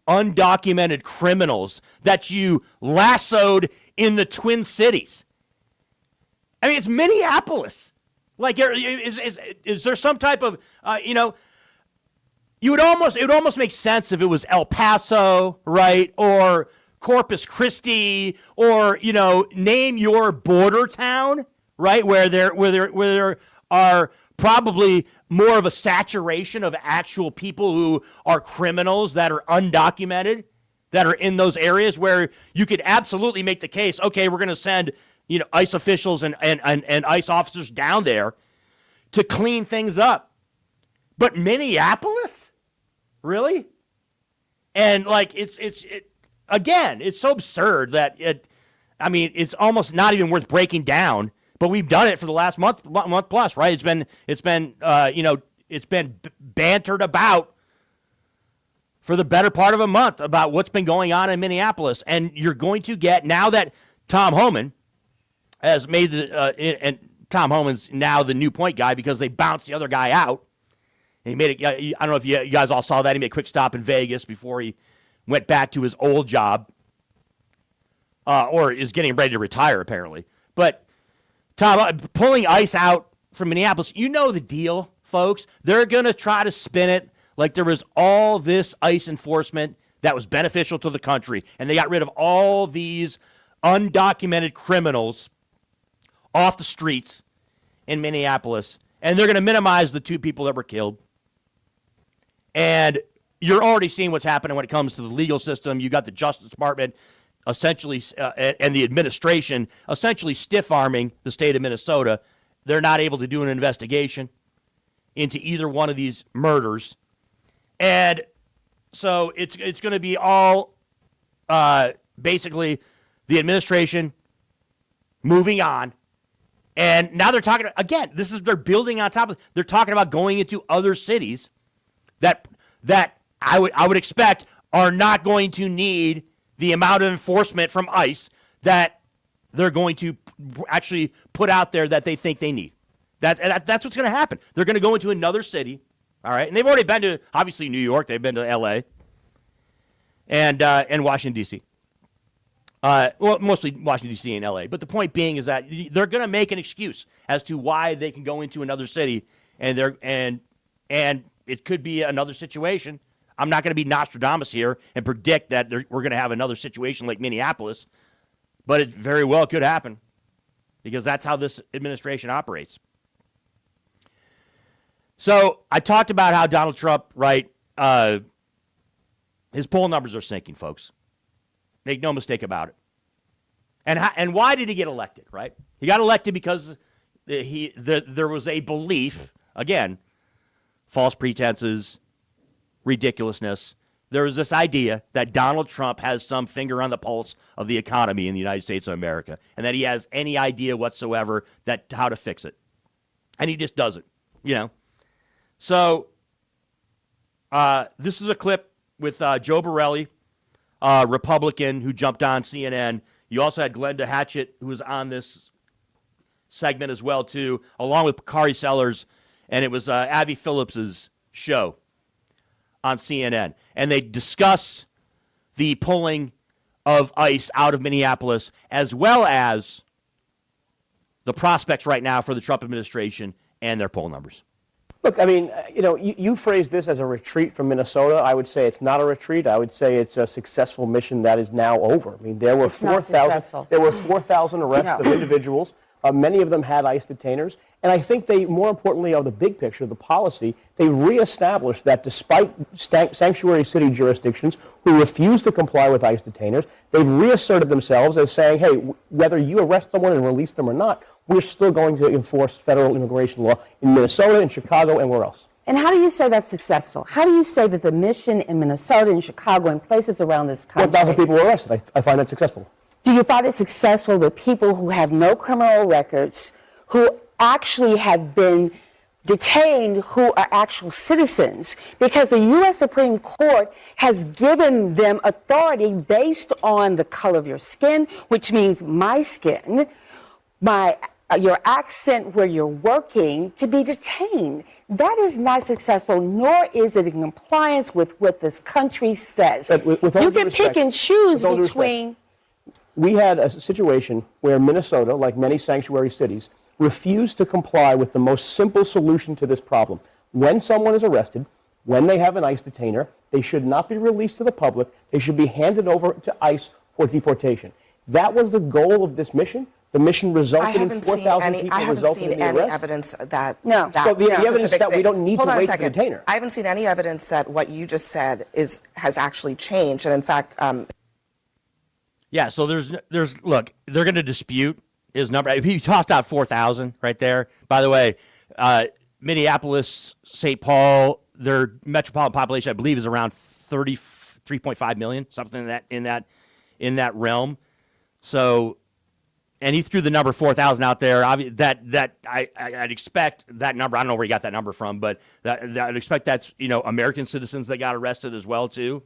undocumented criminals that you lassoed in the Twin Cities? I mean, it's Minneapolis. Like, is there some type of, it would almost make sense if it was El Paso, right, or Corpus Christi, or, name your border town, right, where there are probably more of a saturation of actual people who are criminals that are undocumented, that are in those areas where you could absolutely make the case, okay, we're going to send ICE officials and ICE officers down there to clean things up. But Minneapolis? Really? And it's so absurd that it's almost not even worth breaking down. But we've done it for the last month plus, right? It's been bantered about for the better part of a month about what's been going on in Minneapolis, and you're going to get, now that Tom Homan has made and Tom Homan's now the new point guy because they bounced the other guy out. And he made it. I don't know if you guys all saw that. He made a quick stop in Vegas before he went back to his old job, or is getting ready to retire apparently. But Tom, pulling ICE out from Minneapolis, you know the deal, folks. They're going to try to spin it like there was all this ICE enforcement that was beneficial to the country, and they got rid of all these undocumented criminals off the streets in Minneapolis, and they're going to minimize the 2 people that were killed. And you're already seeing what's happening when it comes to the legal system. You got the Justice Department essentially, and the administration essentially stiff-arming the state of Minnesota. They're not able to do an investigation into either one of these murders. And so it's going to be all basically the administration moving on. And now they're talking, again, they're building on top of, they're talking about going into other cities that I would expect are not going to need the amount of enforcement from ICE that they're going to actually put out there that they think they need. That's what's going to happen. They're going to go into another city, all right? And they've already been to, obviously, New York. They've been to L.A. and Washington, D.C. Well, mostly Washington, D.C. and L.A. But the point being is that they're going to make an excuse as to why they can go into another city, and it could be another situation. I'm not going to be Nostradamus here and predict that we're going to have another situation like Minneapolis, but it very well could happen because that's how this administration operates. So I talked about how Donald Trump, right, his poll numbers are sinking, folks. Make no mistake about it. And why did he get elected, right? He got elected because there was a belief, again, false pretenses, ridiculousness. There was this idea that Donald Trump has some finger on the pulse of the economy in the United States of America, and that he has any idea whatsoever that how to fix it. And he just doesn't, So this is a clip with Joe Borelli Republican who jumped on CNN. You also had Glenda Hatchett, who was on this segment as well, too, along with Bakari Sellers, and it was Abby Phillips's show on CNN. And they discuss the pulling of ICE out of Minneapolis, as well as the prospects right now for the Trump administration and their poll numbers.
Look, I mean, you phrased this as a retreat from Minnesota. I would say it's not a retreat. I would say it's a successful mission that is now over. I mean, there were 4,000 arrests of individuals. Many of them had ICE detainers. And I think they, more importantly, of the big picture, the policy, they reestablished that despite sanctuary city jurisdictions who refuse to comply with ICE detainers, they've reasserted themselves as saying, hey, whether you arrest someone and release them or not, we're still going to enforce federal immigration law in Minnesota, in Chicago, and where else.
And how do you say that's successful? How do you say that the mission in Minnesota and Chicago and places around this country...
4,000 people were arrested. I find that successful.
Do you find it successful that people who have no criminal records, who actually have been detained, who are actual citizens, because the U.S. Supreme Court has given them authority based on the color of your skin, which means my skin, your accent where you're working, to be detained. That is not successful, nor is it in compliance with what this country says. You can pick and choose between...
We had a situation where Minnesota, like many sanctuary cities, refused to comply with the most simple solution to this problem. When someone is arrested, when they have an ICE detainer, they should not be released to the public. They should be handed over to ICE for deportation. That was the goal of this mission. The mission resulted in 4,000 people resulting in the arrest.
I haven't seen any evidence that...
No.
So the evidence that we don't need to wait for the detainer.
I haven't seen any evidence that what you just said has actually changed. And in fact...
Yeah, so there's look, they're going to dispute his number. He tossed out 4,000 right there. By the way, Minneapolis, St. Paul, their metropolitan population, I believe, is around 33.5 million, something in that realm. So, and he threw the number 4,000 out there. I'd expect that number. I don't know where he got that number from, but I'd expect that's American citizens that got arrested as well too.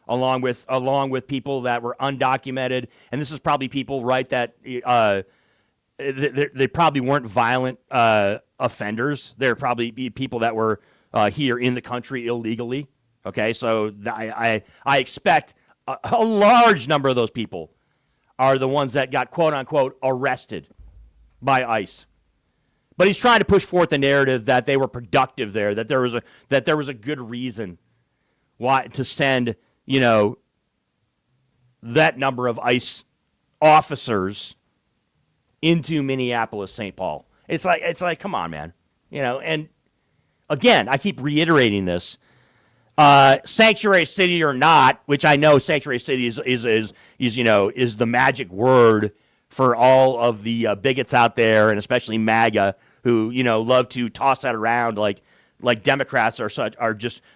Along with people that were undocumented, and this is probably people, right, that they probably weren't violent offenders. They're probably people that were here in the country illegally. Okay, so I expect a large number of those people are the ones that got quote unquote arrested by ICE. But he's trying to push forth the narrative that they were productive there, that there was a good reason why to send that number of ICE officers into Minneapolis, St. Paul. It's like, come on, man. And again, I keep reiterating this. Sanctuary city or not, which I know sanctuary city is the magic word for all of the bigots out there, and especially MAGA, who love to toss that around like Democrats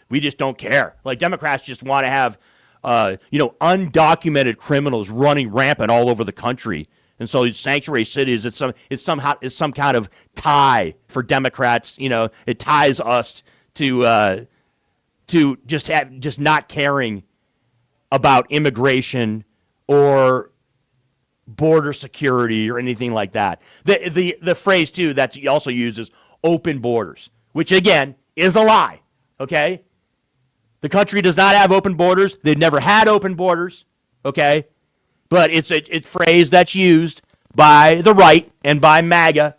we just don't care. Like Democrats just want to have undocumented criminals running rampant all over the country. And so sanctuary cities, it's some kind of tie for Democrats. It ties us to just not caring about immigration or border security or anything like that. The phrase too that's also used is open borders, which again is a lie. Okay, the country does not have open borders. They've never had open borders. Okay, but it's a phrase that's used by the right and by MAGA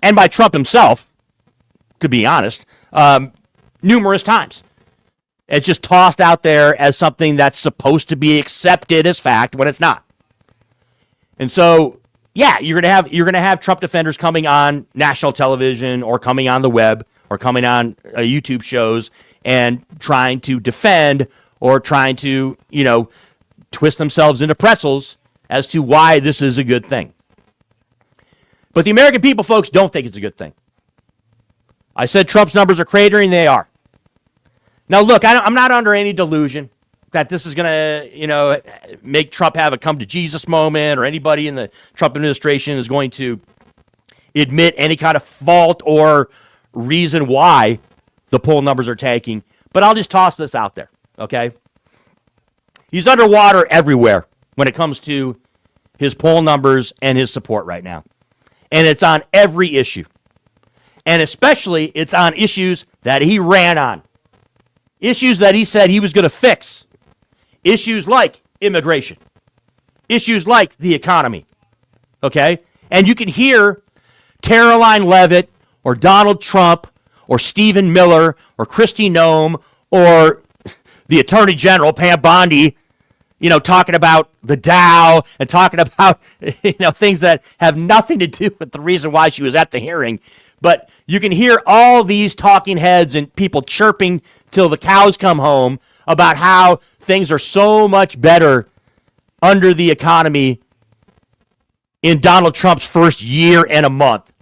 and by Trump himself, to be honest, numerous times. It's just tossed out there as something that's supposed to be accepted as fact when it's not. And so, yeah, you're gonna have Trump defenders coming on national television or coming on the web or coming on YouTube shows and trying to defend or trying to twist themselves into pretzels as to why this is a good thing. But the American people, folks, don't think it's a good thing. I said Trump's numbers are cratering. They are. Now, look, I'm not under any delusion that this is going to, make Trump have a come-to-Jesus moment or anybody in the Trump administration is going to admit any kind of fault or reason why the poll numbers are tanking. But I'll just toss this out there, okay? He's underwater everywhere when it comes to his poll numbers and his support right now. And it's on every issue. And especially it's on issues that he ran on. Issues that he said he was going to fix. Issues like immigration. Issues like the economy. Okay? And you can hear Caroline Leavitt or Donald Trump or Stephen Miller or Kristi Noem or the Attorney General, Pam Bondi, talking about the Dow and talking about, things that have nothing to do with the reason why she was at the hearing. But you can hear all these talking heads and people chirping till the cows come home about how things are so much better under the economy in Donald Trump's first year and a month.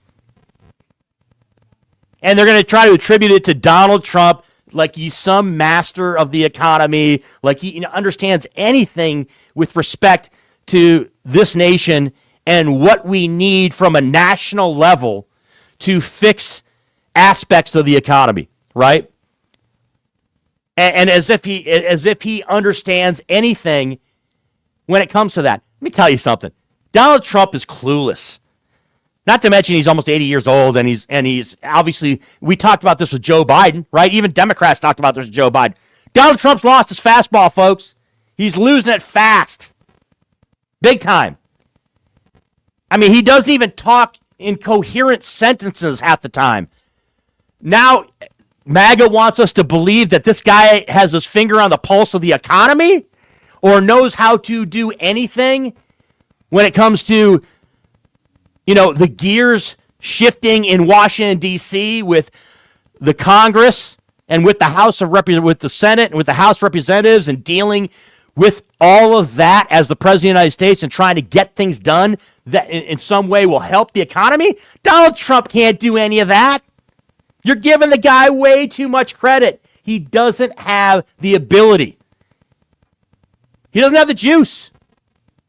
And they're going to try to attribute it to Donald Trump like he's some master of the economy, like he understands anything with respect to this nation and what we need from a national level to fix aspects of the economy, right? And as if he understands anything when it comes to that. Let me tell you something. Donald Trump is clueless. Not to mention he's almost 80 years old, and he's obviously, we talked about this with Joe Biden, right? Even Democrats talked about this with Joe Biden. Donald Trump's lost his fastball, folks. He's losing it fast. Big time. I mean, he doesn't even talk in coherent sentences half the time. Now, MAGA wants us to believe that this guy has his finger on the pulse of the economy or knows how to do anything when it comes to the gears shifting in Washington, D.C. with the Congress and with the House of with the Senate and with the House of Representatives and dealing with all of that as the President of the United States and trying to get things done that in some way will help the economy. Donald Trump can't do any of that. You're giving the guy way too much credit. He doesn't have the ability. He doesn't have the juice.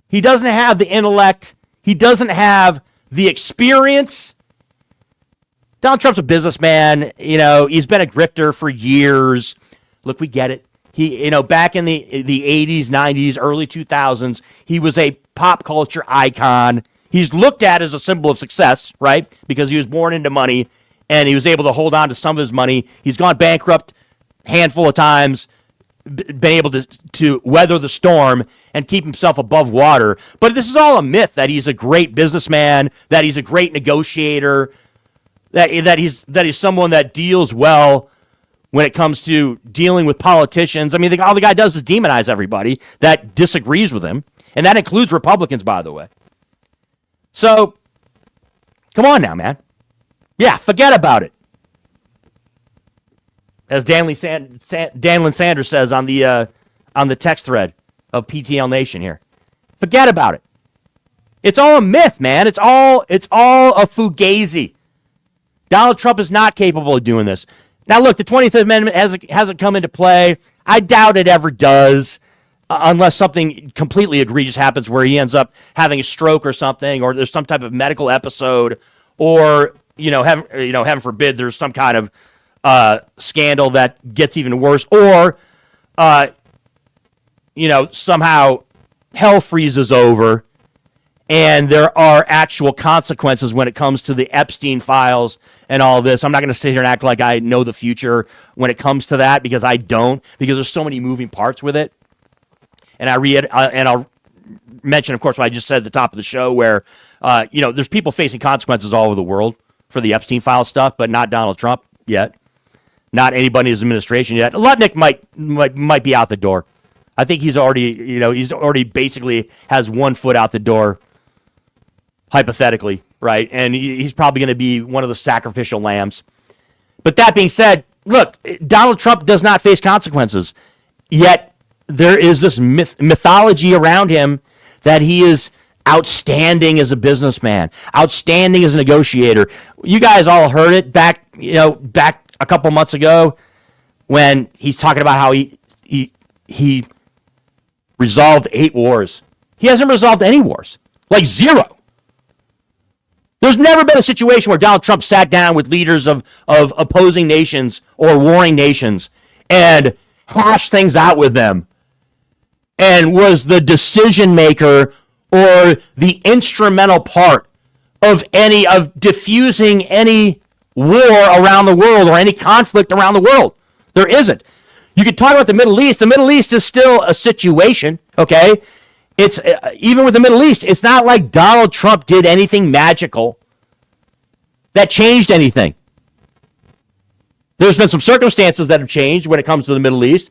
He doesn't have the intellect. He doesn't have the experience. Donald Trump's a businessman. He's been a grifter for years. Look, we get it. He, back in the 80s, 90s, early 2000s, he was a pop culture icon. He's looked at as a symbol of success, right? Because he was born into money and he was able to hold on to some of his money. He's gone bankrupt a handful of times, been able to weather the storm and keep himself above water. But this is all a myth that he's a great businessman, that he's a great negotiator, that he's someone that deals well when it comes to dealing with politicians. I mean, all the guy does is demonize everybody that disagrees with him, and that includes Republicans, by the way. So, come on now, man. Yeah, forget about it. As Danlin Sanders says on the text thread of PTL Nation here. Forget about it. It's all a myth, man. It's all a fugazi. Donald Trump is not capable of doing this. Now, look, the 25th Amendment hasn't come into play. I doubt it ever does, unless something completely egregious happens where he ends up having a stroke or something, or there's some type of medical episode, or heaven forbid, there's some kind of scandal that gets even worse, or somehow hell freezes over and there are actual consequences when it comes to the Epstein files and all this. I'm not going to sit here and act like I know the future when it comes to that, because I don't, because there's so many moving parts with it. And I'll mention, of course, what I just said at the top of the show, where there's people facing consequences all over the world for the Epstein file stuff, but not Donald Trump yet. Not anybody in his administration yet. Lutnick might be out the door. I think he's already basically has 1 foot out the door, hypothetically, right? And he's probably going to be one of the sacrificial lambs. But that being said, look, Donald Trump does not face consequences, yet there is this mythology around him that he is outstanding as a businessman, outstanding as a negotiator. You guys all heard it back a couple months ago when he's talking about how he resolved 8 wars. He hasn't resolved any wars, like 0. There's never been a situation where Donald Trump sat down with leaders of opposing nations or warring nations and hashed things out with them and was the decision maker or the instrumental part of diffusing any war around the world or any conflict around the world. There isn't. You could talk about the Middle East. The Middle East is still a situation, okay? It's even with the Middle East, it's not like Donald Trump did anything magical that changed anything. There's been some circumstances that have changed when it comes to the Middle East,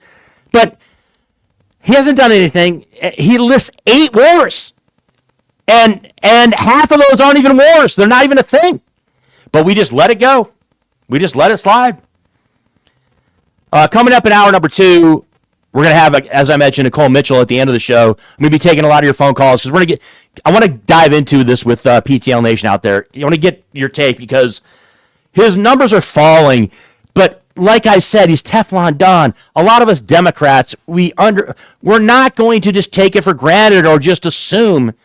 but he hasn't done anything. He lists 8 wars, and half of those aren't even wars. They're not even a thing. But we just let it go. We just let it slide. Coming up in hour number 2, we're going to have, as I mentioned, Nicole Mitchell at the end of the show. I'm going to be taking a lot of your phone calls because I want to dive into this with PTL Nation out there. You want to get your take because his numbers are falling. But like I said, he's Teflon Don. A lot of us Democrats, we're not going to just take it for granted or just assume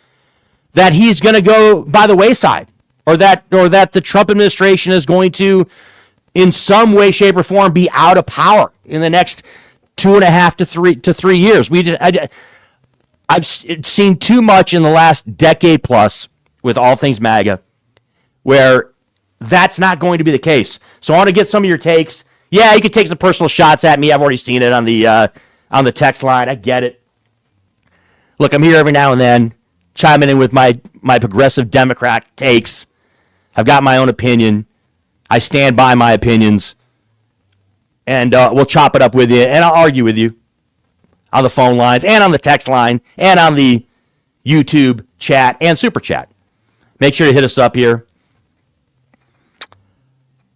that he's going to go by the wayside or that the Trump administration is going to, in some way, shape, or form, be out of power in the next 2.5 to 3 years. I've seen too much in the last decade plus with all things MAGA where that's not going to be the case. So I want to get some of your takes. Yeah, you can take some personal shots at me. I've already seen it on the text line. I get it. Look, I'm here every now and then, chiming in with my progressive Democrat takes. I've got my own opinion. I stand by my opinions. And we'll chop it up with you, and I'll argue with you on the phone lines and on the text line and on the YouTube chat and super chat. Make sure to hit us up here.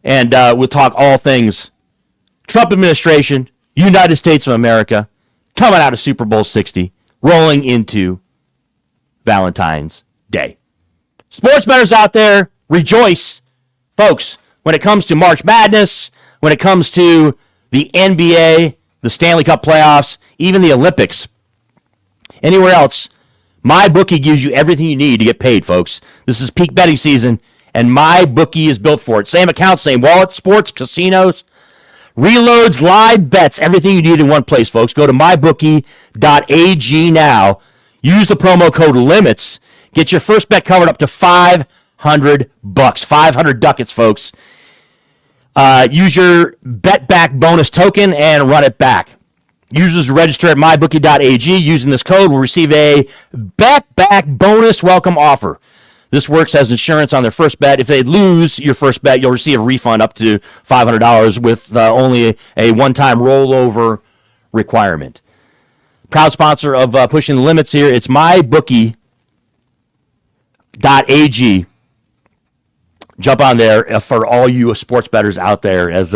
And we'll talk all things Trump administration, United States of America, coming out of Super Bowl 60, rolling into Valentine's Day. Sports bettors out there, rejoice. Folks, when it comes to March Madness, when it comes to the NBA, the Stanley Cup playoffs, even the Olympics, anywhere else, MyBookie gives you everything you need to get paid, folks. This is peak betting season, and MyBookie is built for it. Same account, same wallet, sports, casinos, reloads, live bets, everything you need in one place, folks. Go to mybookie.ag now. Use the promo code LIMITS. Get your first bet covered up to $500. 500 ducats, folks. Use your bet back bonus token and run it back. Users who register at mybookie.ag using this code will receive a bet back bonus welcome offer. This works as insurance on their first bet. If they lose your first bet, you'll receive a refund up to $500 with only a one-time rollover requirement. Proud sponsor of Pushing the Limits here. It's mybookie.ag. Jump on there for all you sports bettors out there as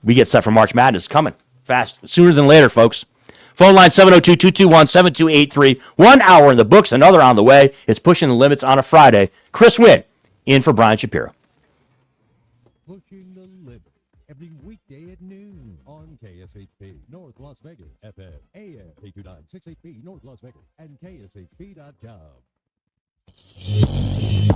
we get set for March Madness. It's coming fast, sooner than later, folks. Phone line 702-221-7283. 1 hour in the books, another on the way. It's Pushing the Limits on a Friday. Chris Wynn in for Brian Shapiro.
Pushing the Limits every weekday at noon on KSHP North Las Vegas, FM, AM 829-68B North Las Vegas, and KSHP.com.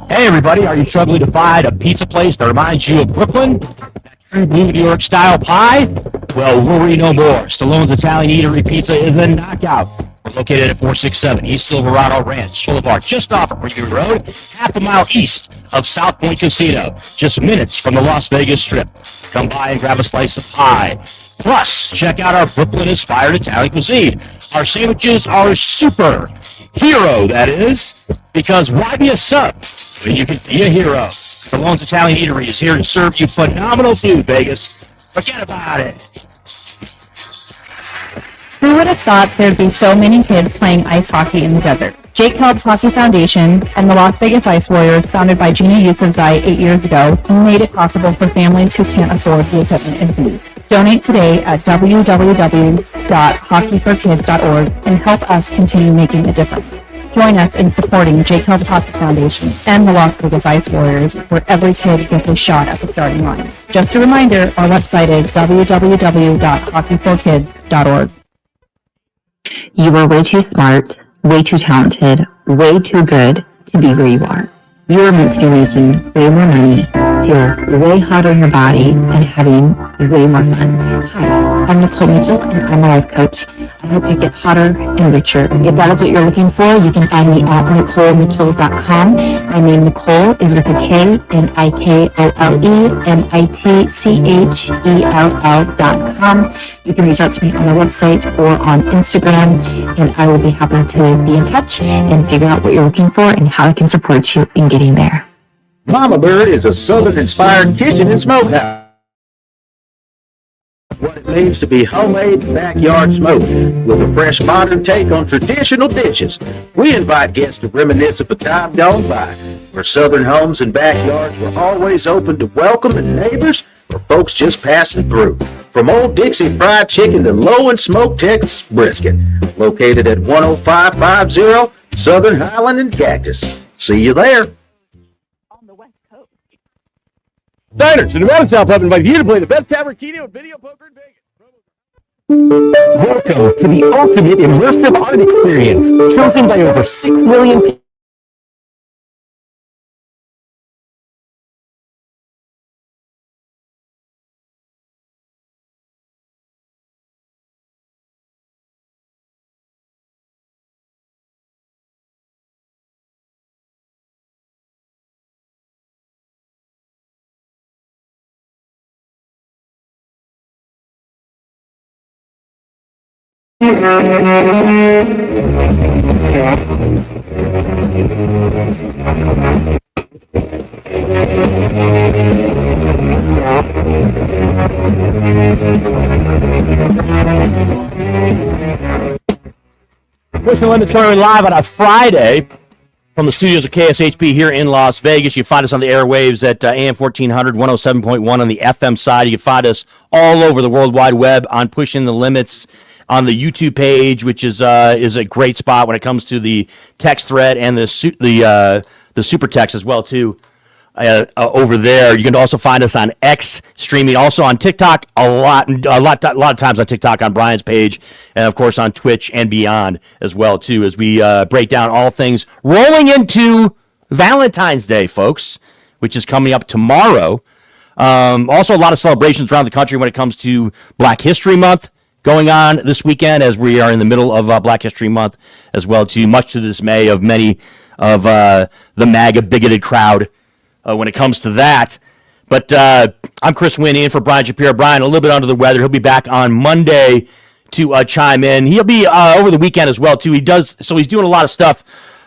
Hey everybody, are you struggling to find a pizza place that reminds you of Brooklyn? That true blue New York style pie? Well, worry no more. Stallone's Italian Eatery Pizza is a knockout. We're located at 467 East Silverado Ranch Boulevard, just off of Greenview Road, half a mile east of South Point Casino, just minutes from the Las Vegas Strip. Come by and grab a slice of pie. Plus, check out our Brooklyn-inspired Italian cuisine. Our sandwiches are super. Hero, that is, because why be a sub when you can be a hero? Stallone's Italian Eatery is here to serve you phenomenal food, Vegas. Forget about it.
Who would have thought there'd be so many kids playing ice hockey in the desert? Jake Helps Hockey Foundation and the Las Vegas Ice Warriors, founded by Gina Yusufzai 8 years ago, made it possible for families who can't afford the equipment and fees. Donate today at www.hockeyforkids.org and help us continue making a difference. Join us in supporting Jake Helps Hockey Foundation and the Las Vegas Ice Warriors, where every kid gets a shot at the starting line. Just a reminder, our website is www.hockeyforkids.org.
You are way too smart, way too talented, way too good to be where you are. You are meant to be making way more money, feel way hotter in your body, and having way more fun. Hi, I'm Nicole Mitchell, and I'm a life coach. I hope you get hotter and richer. If that is what you're looking for, you can find me at NicoleMitchell.com. My name, Nicole, is with a K, NicoleMitchell.com. You can reach out to me on my website or on Instagram, and I will be happy to be in touch and figure out what you're looking for and how I can support you in getting there.
Mama Bird is a Southern-inspired kitchen and smokehouse. What it means to be homemade backyard smoke with a fresh modern take on traditional dishes. We invite guests to reminisce of a time gone by where Southern homes and backyards were always open to welcoming neighbors or folks just passing through. From Old Dixie Fried Chicken to low and smoked Texas brisket, located at 10550 Southern Highland and Cactus. See you there.
Diners in the Mountain South Pub invite you to play the best Tabarquino and video poker in Vegas.
Welcome to the ultimate immersive art experience, chosen by over 6 million people.
Pushing Limits coming live on a Friday from the studios of KSHP here in Las Vegas. You can find us on the airwaves at AM 1400, 107.1 on the FM side. You can find us all over the World Wide Web on Pushing the Limits on the YouTube page, which is a great spot when it comes to the text thread and the super text as well too. Over there, you can also find us on X streaming, also on TikTok. A lot of times on TikTok on Brian's page, and of course on Twitch and beyond as well too. As we break down all things rolling into Valentine's Day, folks, which is coming up tomorrow. Also, a lot of celebrations around the country when it comes to Black History Month going on this weekend, as we are in the middle of Black History Month as well too. Much to the dismay of many of the MAGA bigoted crowd. When it comes to that. But I'm Chris Wynn in for Brian Shapiro. Brian, a little bit under the weather. He'll be back on Monday to chime in. He'll be over the weekend as well, too. He's doing a lot of stuff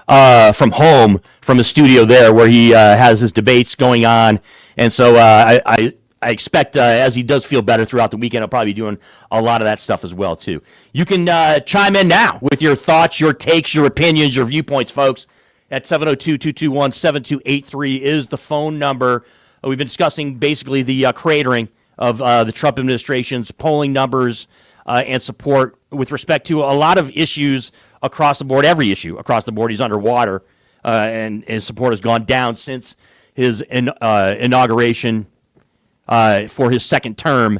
from home, from the studio there, where he has his debates going on. And so I expect, as he does feel better throughout the weekend, he'll probably be doing a lot of that stuff as well, too. You can chime in now with your thoughts, your takes, your opinions, your viewpoints, folks. At 702-221-7283 is the phone number. We've been discussing basically the cratering of the Trump administration's polling numbers and support with respect to a lot of issues across the board. Every issue across the board, he's underwater, and his support has gone down since his inauguration for his second term.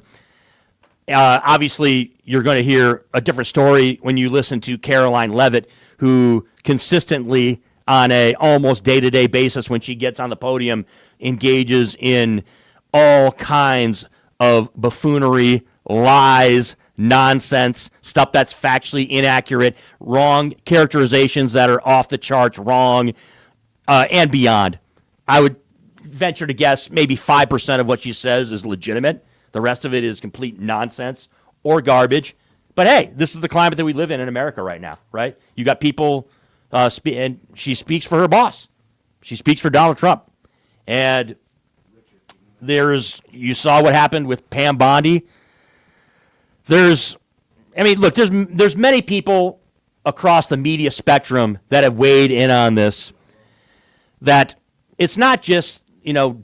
Obviously, you're going to hear a different story when you listen to Caroline Leavitt, who consistently on a almost day-to-day basis when she gets on the podium, engages in all kinds of buffoonery, lies, nonsense, stuff that's factually inaccurate, wrong characterizations that are off the charts, wrong, and beyond. I would venture to guess maybe 5% of what she says is legitimate. The rest of it is complete nonsense or garbage. But hey, this is the climate that we live in America right now, right? You got people... and she speaks for her boss. She speaks for Donald Trump. And you saw what happened with Pam Bondi. There's many people across the media spectrum that have weighed in on this, that it's not just,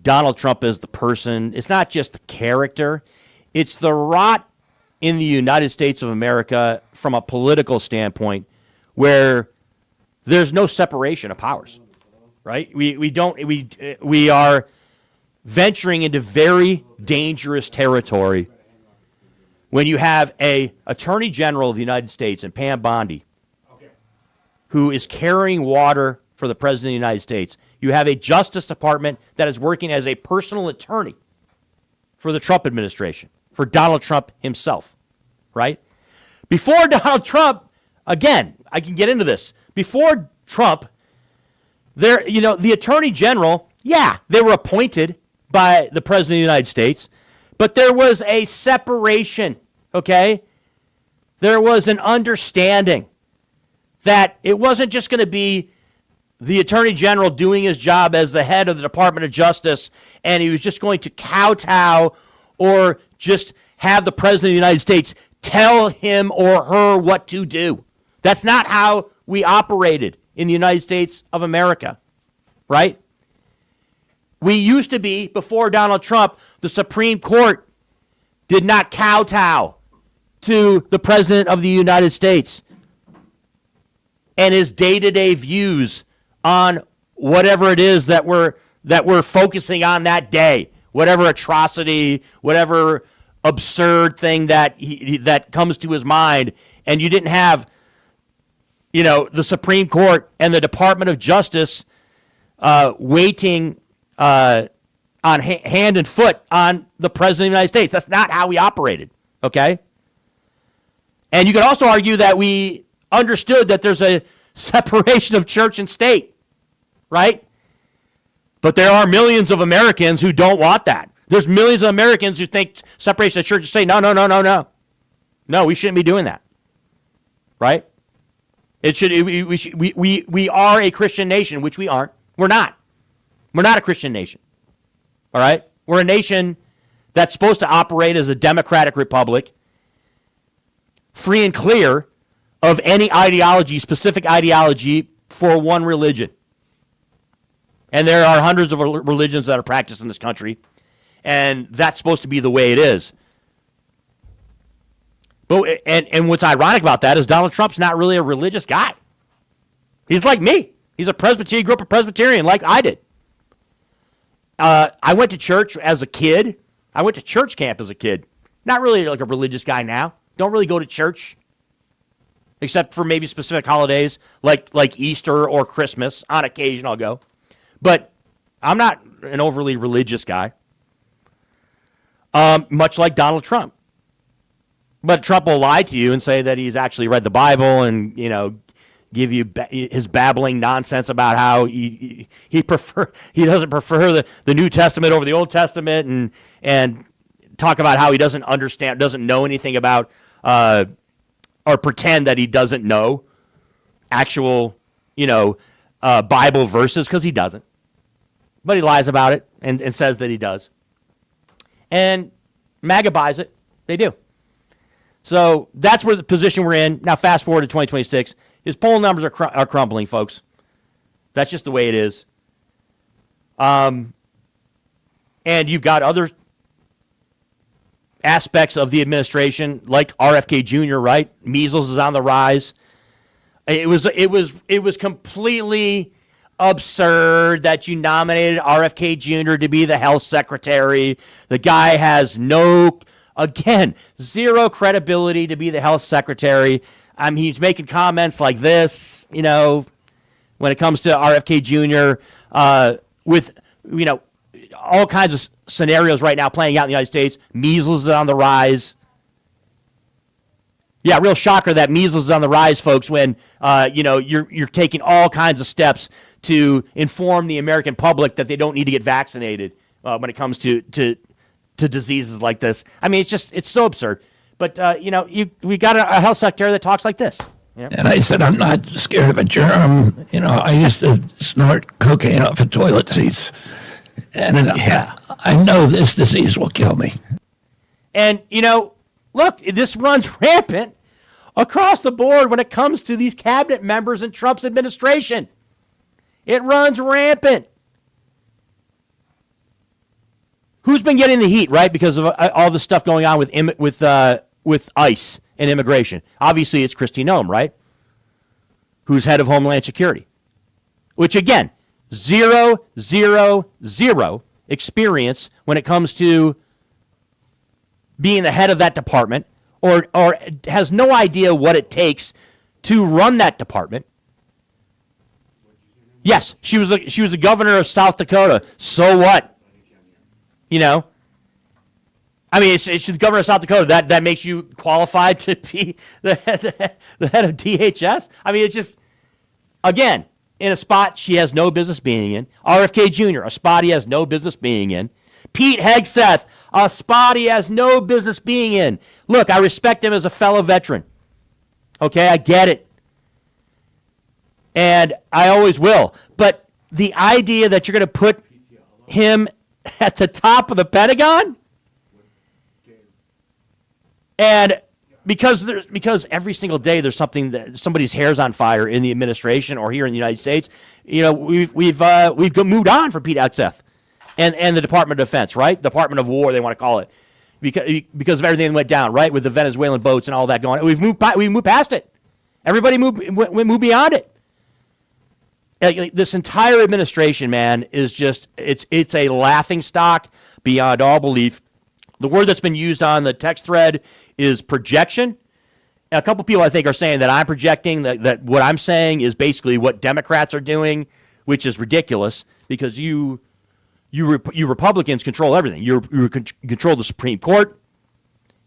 Donald Trump as the person. It's not just the character. It's the rot in the United States of America from a political standpoint where there's no separation of powers, right? We are venturing into very dangerous territory when you have a Attorney General of the United States and Pam Bondi, who is carrying water for the President of the United States. You have a Justice Department that is working as a personal attorney for the Trump administration, for Donald Trump himself. right? Before Donald Trump, again, I can get into this. Before Trump, the Attorney General, they were appointed by the President of the United States, but there was a separation, okay? There was an understanding that it wasn't just going to be the Attorney General doing his job as the head of the Department of Justice, and he was just going to kowtow or just have the President of the United States tell him or her what to do. That's not how we operated in the United States of America, right? We used to be, before Donald Trump, the Supreme Court did not kowtow to the President of the United States and his day-to-day views on whatever it is that we're focusing on that day, whatever atrocity, whatever absurd thing that comes to his mind. And you didn't have, the Supreme Court and the Department of Justice waiting on hand and foot on the President of the United States. That's not how we operated, okay? And you could also argue that we understood that there's a separation of church and state, right? But there are millions of Americans who don't want that. There's millions of Americans who think separation of church and state, no. No, we shouldn't be doing that, right? We are a Christian nation, which we aren't. We're not. We're not a Christian nation, all right? We're a nation that's supposed to operate as a democratic republic, free and clear of any ideology, specific ideology for one religion. And there are hundreds of religions that are practiced in this country, and that's supposed to be the way it is. But and what's ironic about that is Donald Trump's not really a religious guy. He's like me. He's a Presbyterian, grew up a Presbyterian like I did. I went to church as a kid. I went to church camp as a kid. Not really like a religious guy now. Don't really go to church, except for maybe specific holidays like Easter or Christmas. On occasion, I'll go. But I'm not an overly religious guy, much like Donald Trump. But Trump will lie to you and say that he's actually read the Bible and, give you his babbling nonsense about how he doesn't prefer the New Testament over the Old Testament and talk about how he doesn't know anything about or pretend that he doesn't know actual, Bible verses, because he doesn't. But he lies about it and says that he does. And MAGA buys it. They do. So that's where the position we're in. Now, fast forward to 2026. His poll numbers are crumbling, folks. That's just the way it is. And you've got other aspects of the administration, like RFK Jr., right? Measles is on the rise. It was completely absurd that you nominated RFK Jr. to be the health secretary. The guy has zero credibility to be the health secretary. I mean, he's making comments like this, when it comes to RFK Jr., with, all kinds of scenarios right now playing out in the United States. Measles is on the rise. Yeah, real shocker that measles is on the rise, folks, when, you're taking all kinds of steps to inform the American public that they don't need to get vaccinated when it comes to diseases like this. I mean, it's so absurd. But, we got a health secretary that talks like this.
And I said, I'm not scared of a germ. I used to snort cocaine off of toilet seats. And I know this disease will kill me.
And, look, this runs rampant across the board when it comes to these cabinet members in Trump's administration. It runs rampant. Who's been getting the heat, right? Because of all the stuff going on with ICE and immigration. Obviously, it's Kristi Noem, right? Who's head of Homeland Security. Which, again, zero experience when it comes to being the head of that department, or has no idea what it takes to run that department. Yes, she was the governor of South Dakota. So what? I mean, it's the governor of South Dakota. That makes you qualified to be the head of DHS? I mean, it's just, again, in a spot she has no business being in. RFK Jr., a spot he has no business being in. Pete Hegseth, a spot he has no business being in. Look, I respect him as a fellow veteran. Okay, I get it. And I always will. But the idea that you're going to put him at the top of the Pentagon? And because every single day there's something that somebody's hair's on fire in the administration or here in the United States, we've moved on from Pete Hegseth and the Department of Defense, right? Department of War, they want to call it, because of everything that went down, right, with the Venezuelan boats and all that going on. We've moved past it. Everybody moved beyond it. This entire administration, man, is just it's a laughing stock beyond all belief. The word that's been used on the text thread is projection. A couple people, I think, are saying that I'm projecting, that what I'm saying is basically what Democrats are doing, which is ridiculous because you Republicans control everything. You control the Supreme Court.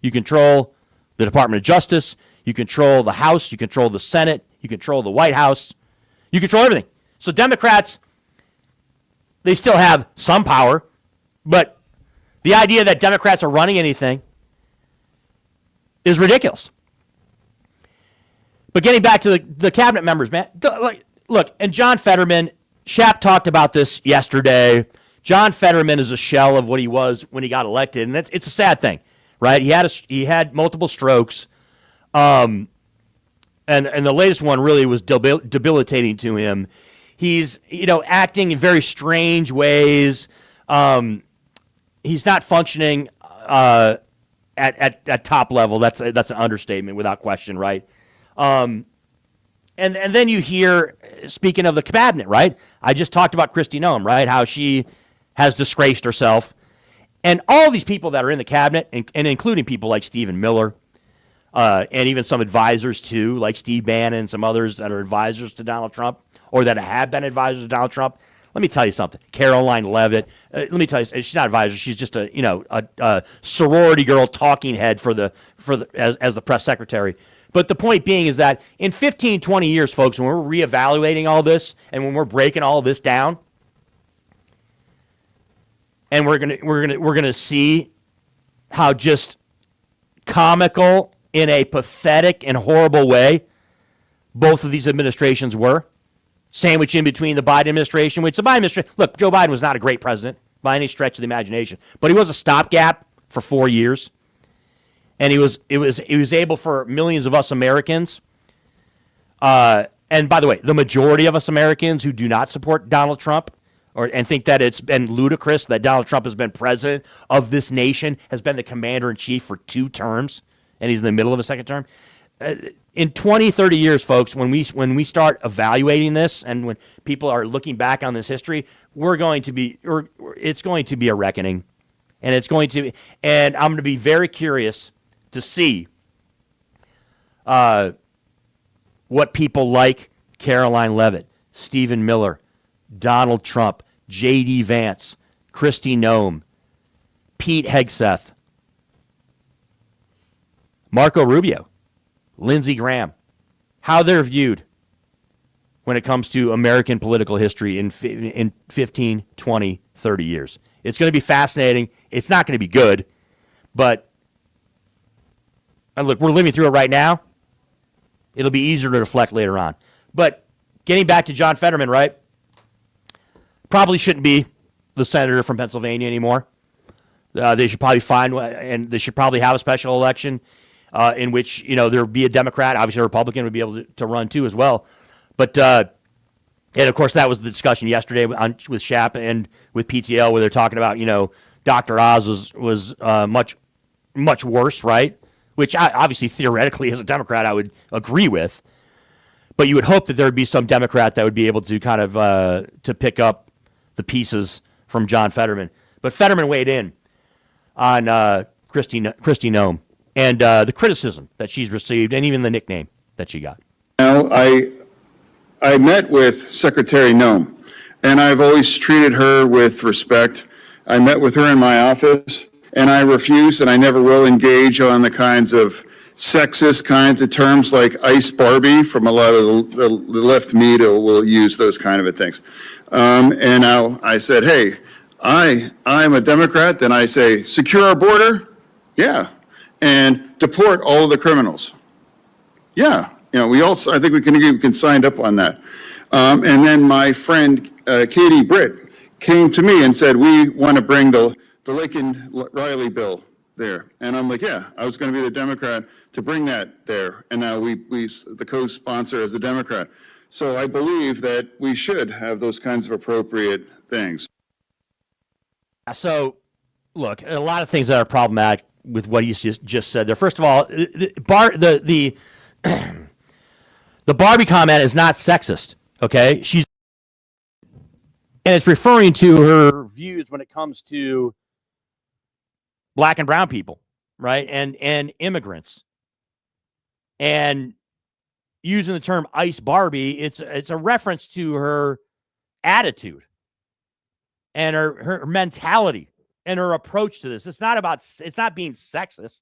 You control the Department of Justice. You control the House. You control the Senate. You control the White House. You control everything. So Democrats, they still have some power, but the idea that Democrats are running anything is ridiculous. But getting back to the cabinet members, man, look, and John Fetterman, Shap talked about this yesterday. John Fetterman is a shell of what he was when he got elected, and it's a sad thing, right? He had multiple strokes, and the latest one really was debilitating to him. He's acting in very strange ways. He's not functioning at top level. That's an understatement without question, right? And then you hear, speaking of the cabinet, right? I just talked about Kristi Noem, right? How she has disgraced herself. And all these people that are in the cabinet, and including people like Stephen Miller, and even some advisors too, like Steve Bannon and some others that are advisors to Donald Trump, or that have been advisors to Donald Trump. Let me tell you something. Caroline Leavitt. Let me tell you, she's not an advisor. She's just a sorority girl talking head as the press secretary. But the point being is that in 15, 20 years, folks, when we're reevaluating all this and when we're breaking all this down, and we're gonna see how just comical in a pathetic and horrible way both of these administrations were. Sandwiched in between the Biden administration, which the Biden administration, look, Joe Biden was not a great president by any stretch of the imagination, but he was a stopgap for 4 years. And he was able for millions of us Americans, and by the way, the majority of us Americans who do not support Donald Trump and think that it's been ludicrous that Donald Trump has been president of this nation, has been the commander-in-chief for 2 terms, and he's in the middle of a second term. In 20, 30 years, folks, when we start evaluating this and when people are looking back on this history, it's going to be a reckoning. And I'm going to be very curious to see what people like Caroline Leavitt, Stephen Miller, Donald Trump, J.D. Vance, Kristi Noem, Pete Hegseth, Marco Rubio, Lindsey Graham, how they're viewed when it comes to American political history in 15, 20, 30 years. It's going to be fascinating. It's not going to be good, but look, we're living through it right now. It'll be easier to reflect later on. But getting back to John Fetterman, right? Probably shouldn't be the senator from Pennsylvania anymore. They should probably and they should probably have a special election in which there would be a Democrat, obviously a Republican would be able to run too as well. But and of course that was the discussion yesterday with Shap and with PTL where they're talking about Dr. Oz was much worse, right? Which obviously theoretically as a Democrat I would agree with, but you would hope that there would be some Democrat that would be able to kind of to pick up the pieces from John Fetterman. But Fetterman weighed in on Kristi Noem and the criticism that she's received and even the nickname that she got.
I met with Secretary Noem, and I've always treated her with respect. I met with her in my office, and I refuse and I never will engage on the kinds of sexist kinds of terms like Ice Barbie from a lot of the left media will use those kind of things. And now I said, hey, I'm a Democrat, then I say, secure our border? Yeah. And deport all of the criminals? Yeah. I think we can sign up on that. And then my friend Katie Britt came to me and said, we want to bring the Lincoln Riley bill there. And I'm like, yeah, I was going to be the Democrat to bring that there. And now we the co-sponsor as the Democrat. So I believe that we should have those kinds of appropriate things.
So, look, a lot of things that are problematic with what you just said there. First of all, the Barbie comment is not sexist, okay? And it's referring to her views when it comes to black and brown people, right? And immigrants. And using the term Ice Barbie, it's a reference to her attitude and her mentality and her approach to this. It's not being sexist.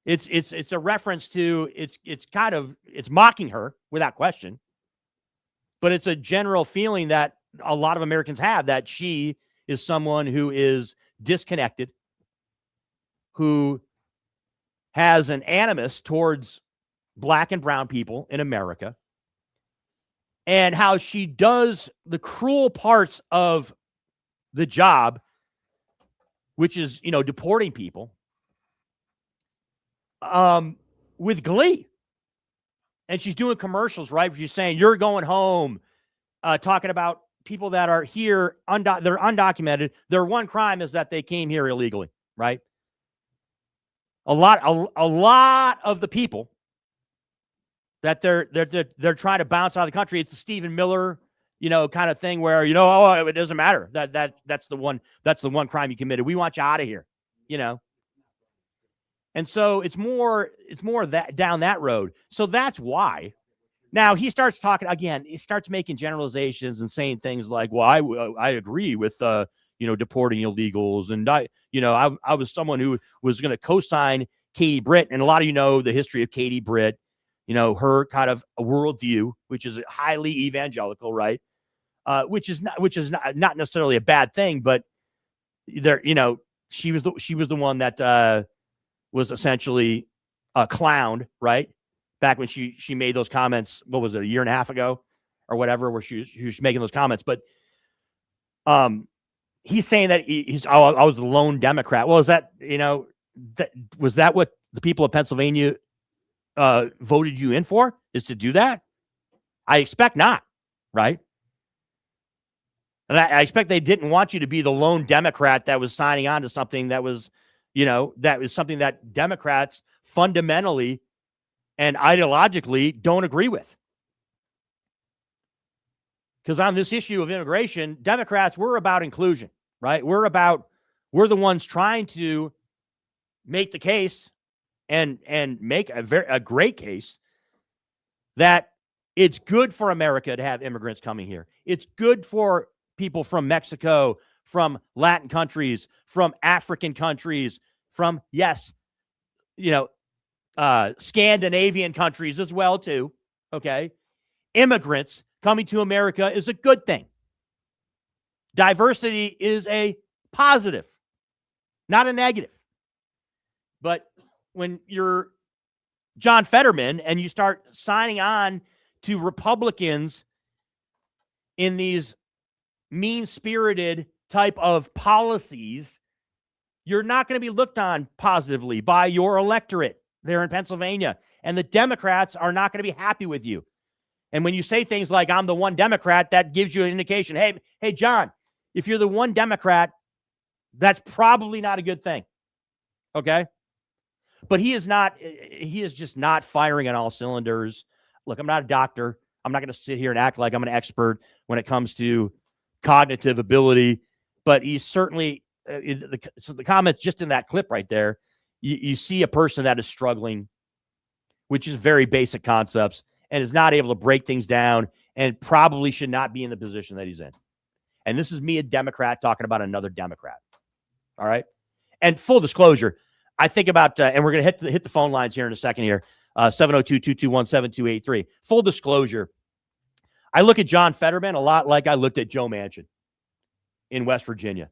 It's a reference to it's mocking her without question. But it's a general feeling that a lot of Americans have that she is someone who is disconnected, who has an animus towards black and brown people in America, and how she does the cruel parts of the job, which is, deporting people, with glee. And she's doing commercials, right? She's saying, you're going home, talking about people that are here, they're undocumented. Their one crime is that they came here illegally, right? A lot of the people that they're trying to bounce out of the country, it's a Stephen Miller, kind of thing where, it doesn't matter. That's the one crime you committed. We want you out of here, And so it's more that down that road. So that's why. Now he starts talking again. He starts making generalizations and saying things like, "Well, I agree with deporting illegals," and I was someone who was going to co-sign Katie Britt, and a lot of you know the history of Katie Britt. Her kind of a worldview, which is highly evangelical, right? Which is not necessarily a bad thing, but there, she was the one that was essentially clowned, right? Back when she made those comments, what was it, a year and a half ago or whatever, where she was making those comments. But he's saying that I was the lone Democrat. Well, is that, was that what the people of Pennsylvania voted you in for, is to do that? I expect not, right? And I expect they didn't want you to be the lone Democrat that was signing on to something that was, that was something that Democrats fundamentally and ideologically don't agree with. Because on this issue of immigration, Democrats, we're about inclusion, right? We're the ones trying to make the case and make a great case that it's good for America to have immigrants coming here. It's good for people from Mexico, from Latin countries, from African countries, from, Scandinavian countries as well, too. Okay. Immigrants coming to America is a good thing. Diversity is a positive, not a negative. But when you're John Fetterman and you start signing on to Republicans in these mean-spirited type of policies, you're not going to be looked on positively by your electorate there in Pennsylvania. And the Democrats are not going to be happy with you. And when you say things like, I'm the one Democrat, that gives you an indication. Hey, John, if you're the one Democrat, that's probably not a good thing. Okay? But he is just not firing on all cylinders. Look, I'm not a doctor. I'm not going to sit here and act like I'm an expert when it comes to cognitive ability, but he's certainly, the comments just in that clip right there, you see a person that is struggling, which is very basic concepts, and is not able to break things down, and probably should not be in the position that he's in. And this is me, a Democrat, talking about another Democrat. All right. And full disclosure, I think about, and we're going to hit the phone lines here in a second here, 702-221-7283. Full disclosure, I look at John Fetterman a lot like I looked at Joe Manchin in West Virginia.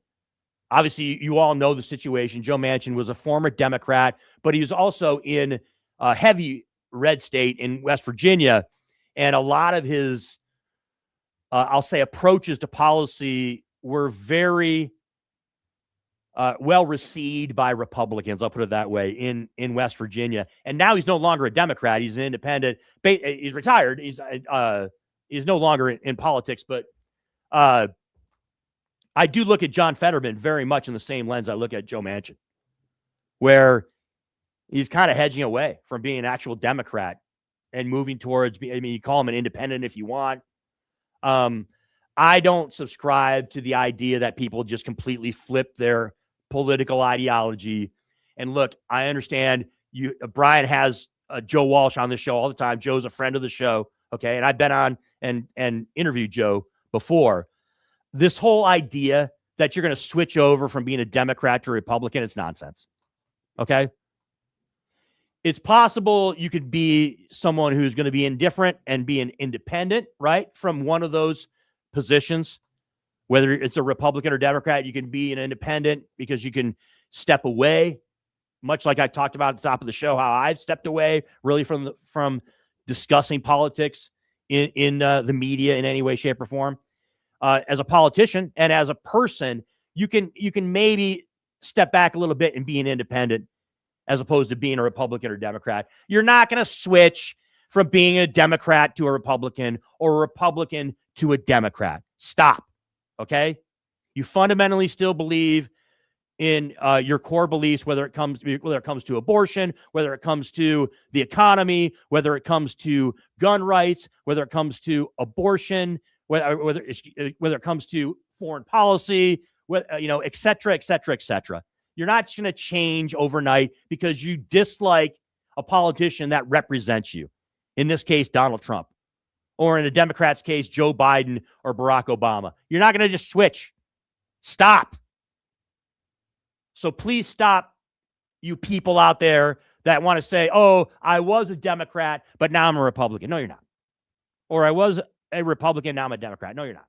Obviously, you all know the situation. Joe Manchin was a former Democrat, but he was also in a heavy red state in West Virginia. And a lot of his, I'll say, approaches to policy were very well received by Republicans. I'll put it that way in West Virginia. And now he's no longer a Democrat. He's an independent. He's retired. He's no longer in politics. But I do look at John Fetterman very much in the same lens I look at Joe Manchin, where he's kind of hedging away from being an actual Democrat and moving towards, I mean, you call him an independent if you want. I don't subscribe to the idea that people just completely flip their political ideology. And look, I understand Brian has Joe Walsh on the show all the time. Joe's a friend of the show. Okay. And I've been on and interviewed Joe before. This whole idea that you're going to switch over from being a Democrat to a Republican, it's nonsense. Okay. It's possible you could be someone who's going to be indifferent and be an independent, right? From one of those positions, whether it's a Republican or Democrat, you can be an independent because you can step away, much like I talked about at the top of the show, how I've stepped away really from discussing politics in the media in any way, shape, or form. As a politician and as a person, you can maybe step back a little bit and be an independent as opposed to being a Republican or Democrat. You're not going to switch from being a Democrat to a Republican or a Republican to a Democrat. Stop. Okay? You fundamentally still believe in your core beliefs, whether it comes to abortion, whether it comes to the economy, whether it comes to gun rights, whether it comes to abortion, whether it comes to foreign policy, et cetera, et cetera, et cetera. You're not just going to change overnight because you dislike a politician that represents you. In this case, Donald Trump. Or in a Democrat's case, Joe Biden or Barack Obama. You're not going to just switch. Stop. So please stop, you people out there that want to say, oh, I was a Democrat, but now I'm a Republican. No, you're not. Or I was a Republican, now I'm a Democrat. No, you're not.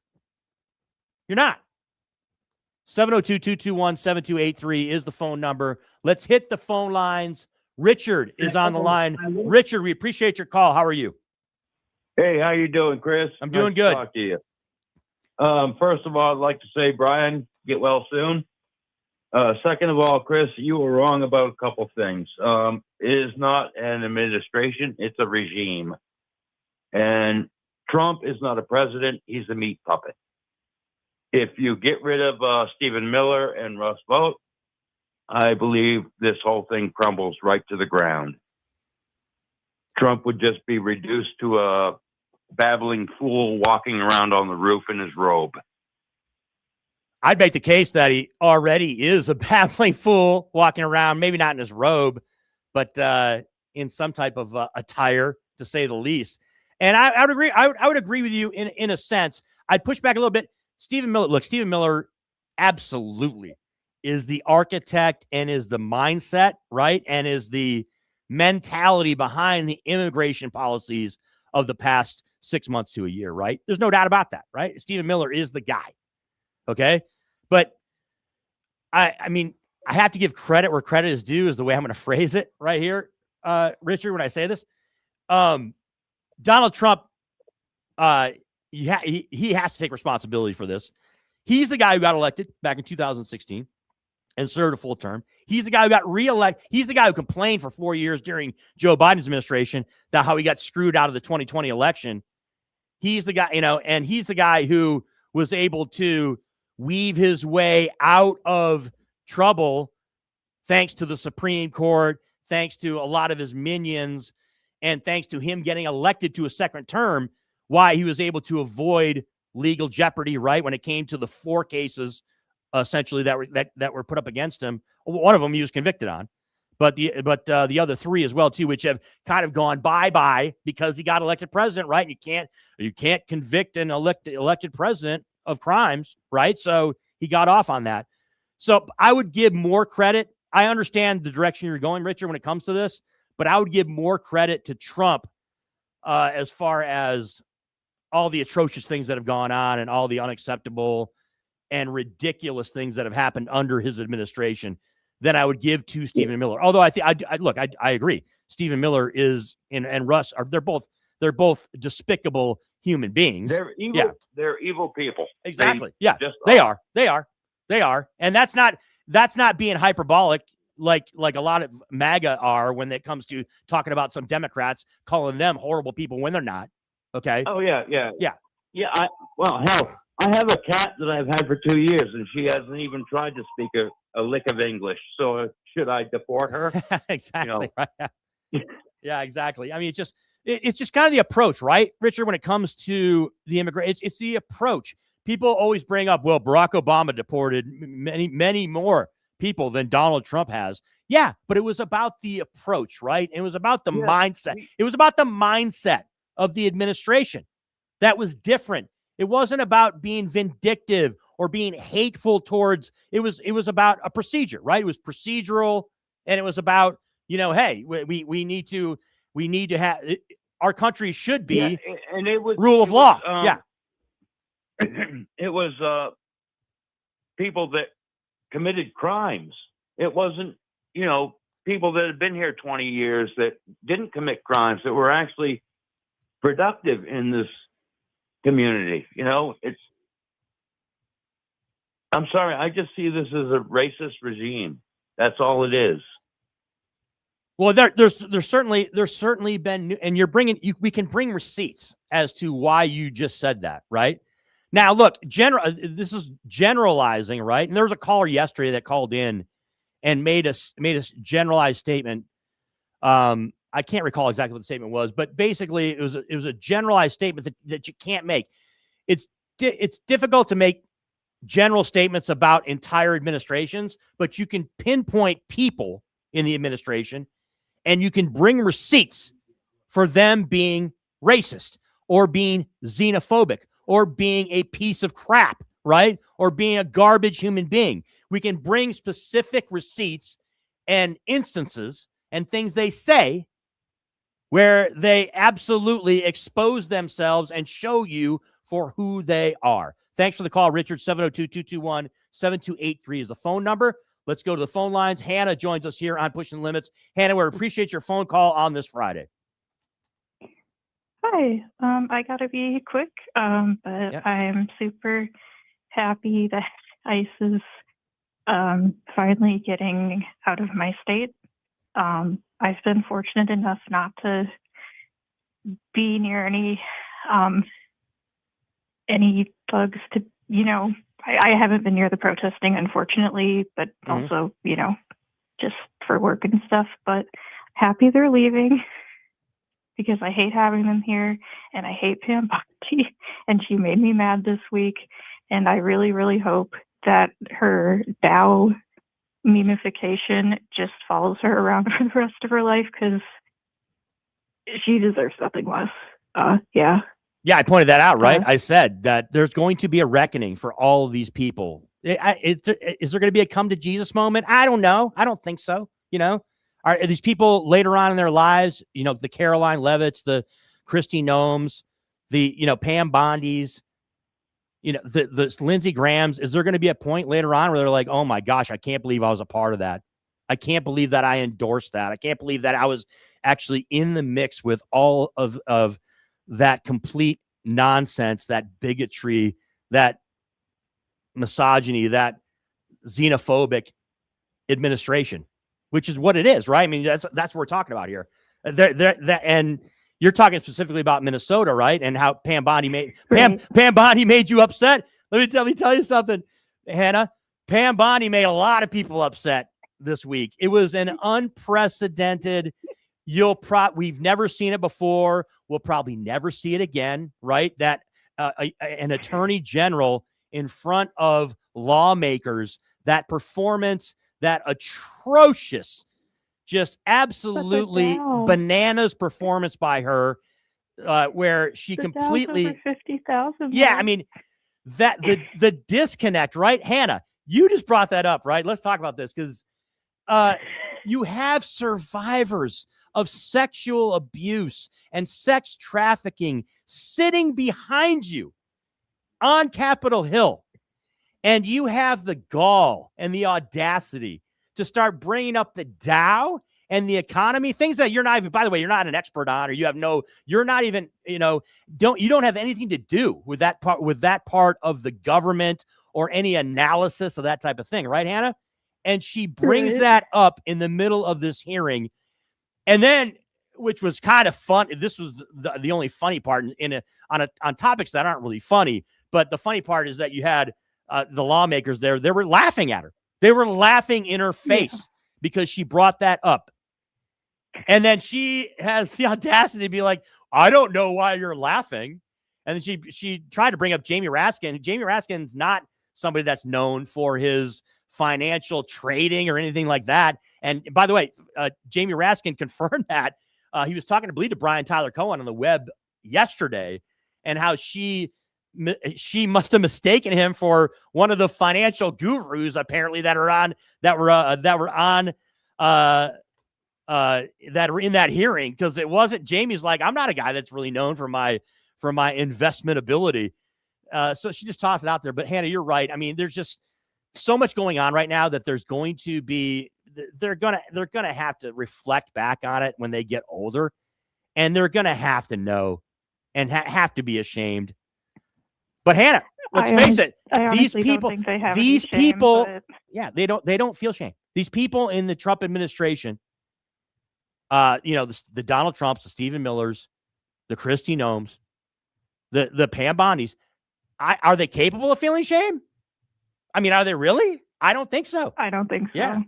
You're not. 702-221-7283 is the phone number. Let's hit the phone lines. Richard is on the line. Richard, we appreciate your call. How are you?
Hey, how you doing, Chris?
I'm doing
Nice
good.
to talk to you. First of all, I'd like to say, Brian, get well soon. Second of all, Chris, you were wrong about a couple things. It is not an administration, it's a regime. And Trump is not a president, he's a meat puppet. If you get rid of Stephen Miller and Russ Vought, I believe this whole thing crumbles right to the ground. Trump would just be reduced to a babbling fool walking around on the roof in his robe.
I'd make the case that he already is a babbling fool walking around, maybe not in his robe, but in some type of attire, to say the least. And I would agree. I would agree with you in a sense. I'd push back a little bit. Stephen Miller absolutely is the architect and is the mindset, right? And is the mentality behind the immigration policies of the past 6 months to a year, right? There's no doubt about that, right? Stephen Miller is the guy. Okay. But I mean, I have to give credit where credit is due is the way I'm going to phrase it right here. Richard, when I say this, Donald Trump, he has to take responsibility for this. He's the guy who got elected back in 2016 and served a full term. He's the guy who got reelected. He's the guy who complained for 4 years during Joe Biden's administration that how he got screwed out of the 2020 election. He's the guy, and he's the guy who was able to weave his way out of trouble thanks to the Supreme Court, thanks to a lot of his minions, and thanks to him getting elected to a second term, why he was able to avoid legal jeopardy, right, when it came to the 4 cases essentially that were put up against him. One of them he was convicted on, but the other 3 as well too, which have kind of gone bye-bye because he got elected president, right? And you can't convict an elected president of crimes, right? So he got off on that. So I would give more credit. I understand the direction you're going, Richard, when it comes to this, but I would give more credit to Trump as far as all the atrocious things that have gone on and all the unacceptable and ridiculous things that have happened under his administration than I would give to Stephen Miller. Although I agree. Stephen Miller is and Russ are they're both despicable human beings.
They're evil.
Yeah.
They're evil people.
Exactly. They are. And that's not being hyperbolic like a lot of MAGA are when it comes to talking about some Democrats, calling them horrible people when they're not. Okay.
Oh yeah. Hell, I have a cat that I've had for 2 years, and she hasn't even tried to speak a lick of English. So should I deport her?
Exactly. Right. Yeah, exactly. I mean, it's just kind of the approach, right, Richard? When it comes to the immigrant, it's the approach. People always bring up, well, Barack Obama deported many more people than Donald Trump has. Yeah, but it was about the approach, right? It was about the mindset. It was about the mindset of the administration that was different. It wasn't about being vindictive or being hateful towards. It was about a procedure, right? It was procedural, and it was about, hey, we need to have our country should be
and it was
rule of law.
It was people that committed crimes. It wasn't, people that had been here 20 years that didn't commit crimes, that were actually productive in this community. I'm sorry, I just see this as a racist regime. That's all it is.
Well, there's certainly been, and we can bring receipts as to why you just said that, right? Now, look, this is generalizing, right? And there was a caller yesterday that called in and made a generalized statement. I can't recall exactly what the statement was, but basically it was a generalized statement that you can't make. It's difficult to make general statements about entire administrations, but you can pinpoint people in the administration, and you can bring receipts for them being racist or being xenophobic or being a piece of crap, right? Or being a garbage human being. We can bring specific receipts and instances and things they say where they absolutely expose themselves and show you for who they are. Thanks for the call, Richard. 702-221-7283 is the phone number. Let's go to the phone lines. Hannah joins us here on Pushing the Limits. Hannah, we appreciate your phone call on this Friday.
Hi. I got to be quick, but I'm super happy that ICE is finally getting out of my state. I've been fortunate enough not to be near any thugs to, I haven't been near the protesting, unfortunately, but also, just for work and stuff, but happy they're leaving because I hate having them here and I hate Pam Bondi, and she made me mad this week. And I really, really hope that her Dow memification just follows her around for the rest of her life, because she deserves nothing less. Yeah,
I pointed that out, right? I said that there's going to be a reckoning for all of these people. Is there going to be a come to Jesus moment? I don't know. I don't think so. Are these people later on in their lives, the Caroline Levitts, the Kristi Noems, the, Pam Bondis, the Lindsey Grahams, is there going to be a point later on where they're like, oh my gosh, I can't believe I was a part of that. I can't believe that I endorsed that. I can't believe that I was actually in the mix with all of that complete nonsense, that bigotry, that misogyny, that xenophobic administration, which is what it is, right? I mean, that's what we're talking about here. And you're talking specifically about Minnesota, right? And how Pam Bondi made you upset. Let me tell you something, Hannah. Pam Bondi made a lot of people upset this week. It was an unprecedented. We've never seen it before. We'll probably never see it again, right? That an attorney general in front of lawmakers, that performance, that atrocious, just absolutely bananas performance by her, where she completely
50,000.
Yeah, I mean that the disconnect, right, Hannah? you just brought that up, right? Let's talk about this because you have survivors of sexual abuse and sex trafficking sitting behind you on Capitol Hill. And you have the gall and the audacity to start bringing up the Dow and the economy, things that you're not even, by the way, you're not an expert on, or you're not even, you don't have anything to do with that part of the government or any analysis of that type of thing. Right, Hannah? And she brings that up in the middle of this hearing. And then, which was kind of fun. This was the only funny part on topics that aren't really funny. But the funny part is that you had the lawmakers there. They were laughing at her. They were laughing in her face because she brought that up. And then she has the audacity to be like, I don't know why you're laughing. And then she tried to bring up Jamie Raskin. Jamie Raskin's not somebody that's known for his financial trading or anything like that. And by the way, Jamie Raskin confirmed that. He was talking, I believe, to Brian Tyler Cohen on the web yesterday, and how she must have mistaken him for one of the financial gurus, apparently, that were in that hearing, because it wasn't. Jamie's like, I'm not a guy that's really known for my investment ability. So she just tossed it out there. But Hannah, you're right. I mean, there's just so much going on right now that there's going to be, they're gonna have to reflect back on it when they get older, and they're gonna have to know and have to be ashamed. But Hannah, let's face it, these people, they don't feel shame. These people in the Trump administration, the Donald Trumps, the Stephen Millers, the Kristi Noems, the Pam Bondis, are they capable of feeling shame? I mean, are they really? I don't think so.
I don't think so.
Yeah.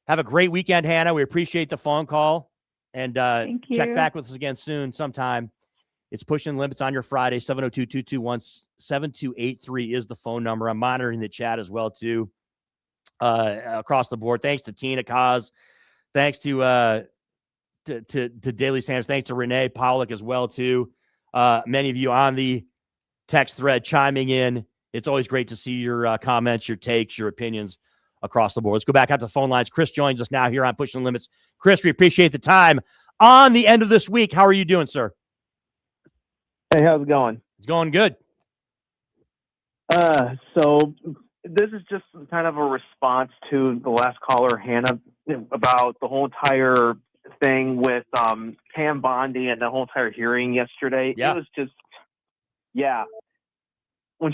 Have a great weekend, Hannah. We appreciate the phone call. And check back with us again sometime. It's Pushing Limits on your Friday. 702-221-7283 is the phone number. I'm monitoring the chat as well, too, across the board. Thanks to Tina Cos. Thanks to Daily Sanders. Thanks to Renee Pollock as well, too. Many of you on the text thread chiming in. It's always great to see your comments, your takes, your opinions across the board. Let's go back out to the phone lines. Chris joins us now here on Pushing Limits. Chris, we appreciate the time on the end of this week. How are you doing, sir?
Hey, how's it going?
It's going good.
So this is just kind of a response to the last caller, Hannah, about the whole entire thing with Pam Bondi and the whole entire hearing yesterday.
Yeah.
It was just, When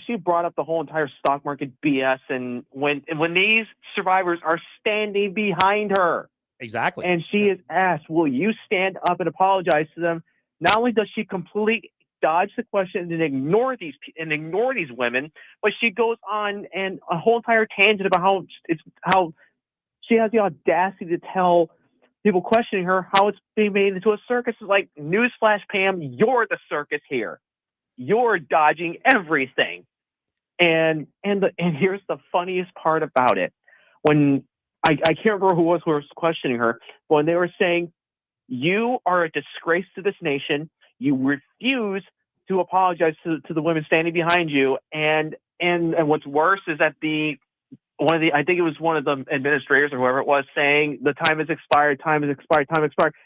she brought up the whole entire stock market BS, and when these survivors are standing behind her,
exactly,
and she is asked, "Will you stand up and apologize to them?" Not only does she completely dodge the question and ignore these women, but she goes on and a whole entire tangent about how she has the audacity to tell people questioning her how it's being made into a circus. It's like, newsflash, Pam, you're the circus here. You're dodging everything. And here's the funniest part about it. When I can't remember who was questioning her, but when they were saying, you are a disgrace to this nation, you refuse to apologize to the women standing behind you, and what's worse is that I think it was one of the administrators or whoever it was saying the time has expired.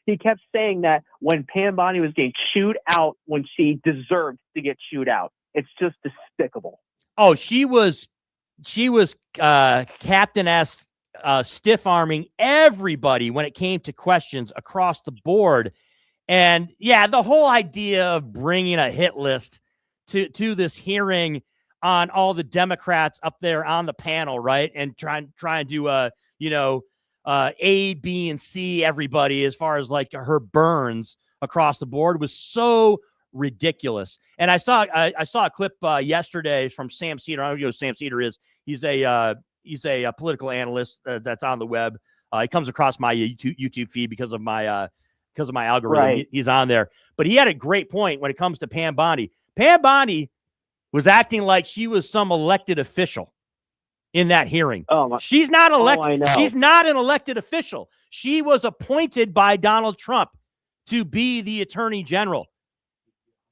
He kept saying that when Pam Bondi was getting chewed out when she deserved to get chewed out. It's just despicable.
Oh, she was Captain-esque, stiff-arming everybody when it came to questions across the board. And yeah, the whole idea of bringing a hit list to this hearing on all the Democrats up there on the panel, right? And trying to, A, B, and C everybody as far as like her burns across the board was so ridiculous. And I saw a clip yesterday from Sam Cedar. I don't know who Sam Cedar is. He's a political analyst that's on the web. He comes across my YouTube feed because of my algorithm.
Right.
He's on there. But he had a great point when it comes to Pam Bondi. Pam Bondi was acting like she was some elected official in that hearing. She's not elected. She's not an elected official. She was appointed by Donald Trump to be the attorney general.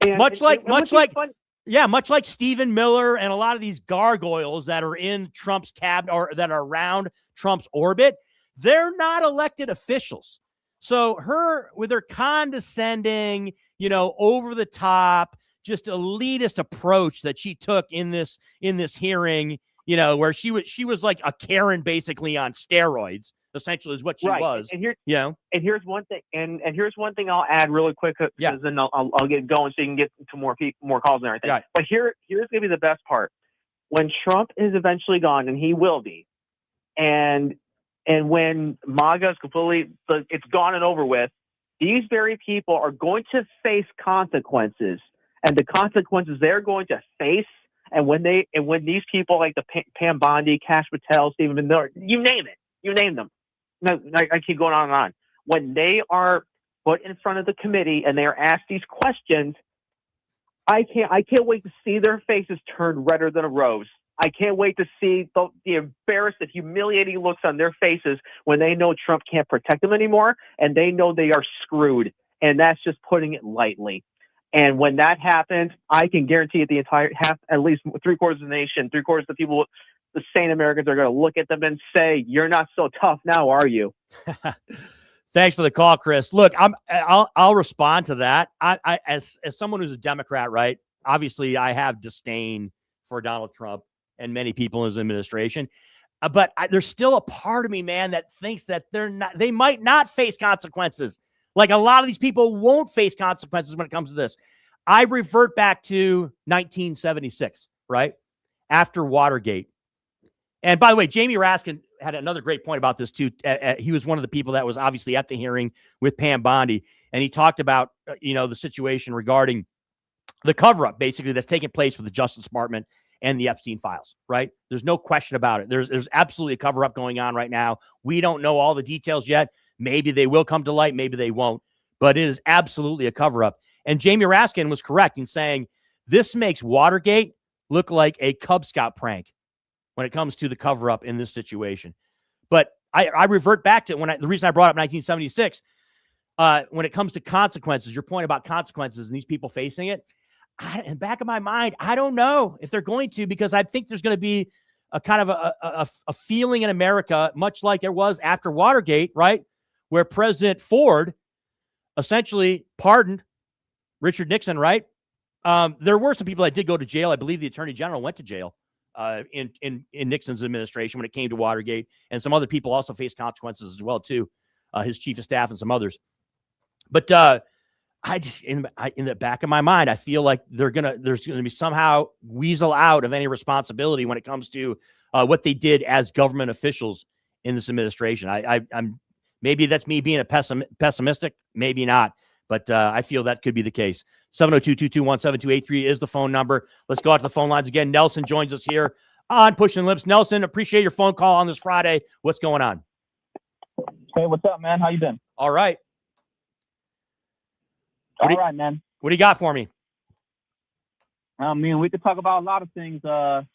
And
Yeah, much like Stephen Miller and a lot of these gargoyles that are in Trump's cabinet or that are around Trump's orbit, they're not elected officials. So with her condescending, over the top, just elitist approach that she took in this hearing, where she was like a Karen basically on steroids, essentially is what she was.
And here's one thing, and here's one thing I'll add really quick, because then I'll get going so you can get to more calls and everything.
Right.
But here's gonna be the best part: when Trump is eventually gone, and he will be, and when MAGA is it's gone and over with, these very people are going to face consequences, and the consequences they're going to face. And when these people like the Pam Bondi, Kash Patel, Stephen Miller, you name them. No, I keep going on and on. When they are put in front of the committee and they are asked these questions, I can't wait to see their faces turn redder than a rose. I can't wait to see the embarrassed and humiliating looks on their faces when they know Trump can't protect them anymore, and they know they are screwed. And that's just putting it lightly. And when that happens, I can guarantee it, at least 3/4 of the nation, 3/4 of the people, the sane Americans, are going to look at them and say, "You're not so tough now, are you?"
Thanks for the call, Chris. Look, I'll respond to that. I as someone who's a Democrat, right? Obviously, I have disdain for Donald Trump and many people in his administration. But there's still a part of me, man, that thinks that they might not face consequences. Like a lot of these people won't face consequences when it comes to this. I revert back to 1976, right? After Watergate. And by the way, Jamie Raskin had another great point about this too. He was one of the people that was obviously at the hearing with Pam Bondi. And he talked about, the situation regarding the cover-up, basically, that's taking place with the Justice Department and the Epstein files, right? There's no question about it. There's absolutely a cover-up going on right now. We don't know all the details yet. Maybe they will come to light. Maybe they won't. But it is absolutely a cover-up. And Jamie Raskin was correct in saying this makes Watergate look like a Cub Scout prank when it comes to the cover-up in this situation. But I revert back to the reason I brought up 1976, when it comes to consequences, your point about consequences and these people facing it, in the back of my mind, I don't know if they're going to, because I think there's going to be a kind of a feeling in America, much like there was after Watergate, right? Where President Ford essentially pardoned Richard Nixon, right? There were some people that did go to jail. I believe the Attorney General went to jail in Nixon's administration when it came to Watergate, and some other people also faced consequences as well too, his chief of staff and some others. But I just in the back of my mind, I feel like there's gonna be somehow weasel out of any responsibility when it comes to what they did as government officials in this administration. I'm maybe that's me being a pessimistic, maybe not, but I feel that could be the case. 702-221-7283 is the phone number. Let's go out to the phone lines again. Nelson joins us here on Pushing the Lips. Nelson, appreciate your phone call on this Friday. What's going on?
Hey, what's up, man? How you been?
All right.
All right, man.
What do you got for me?
I mean, we could talk about a lot of things. Are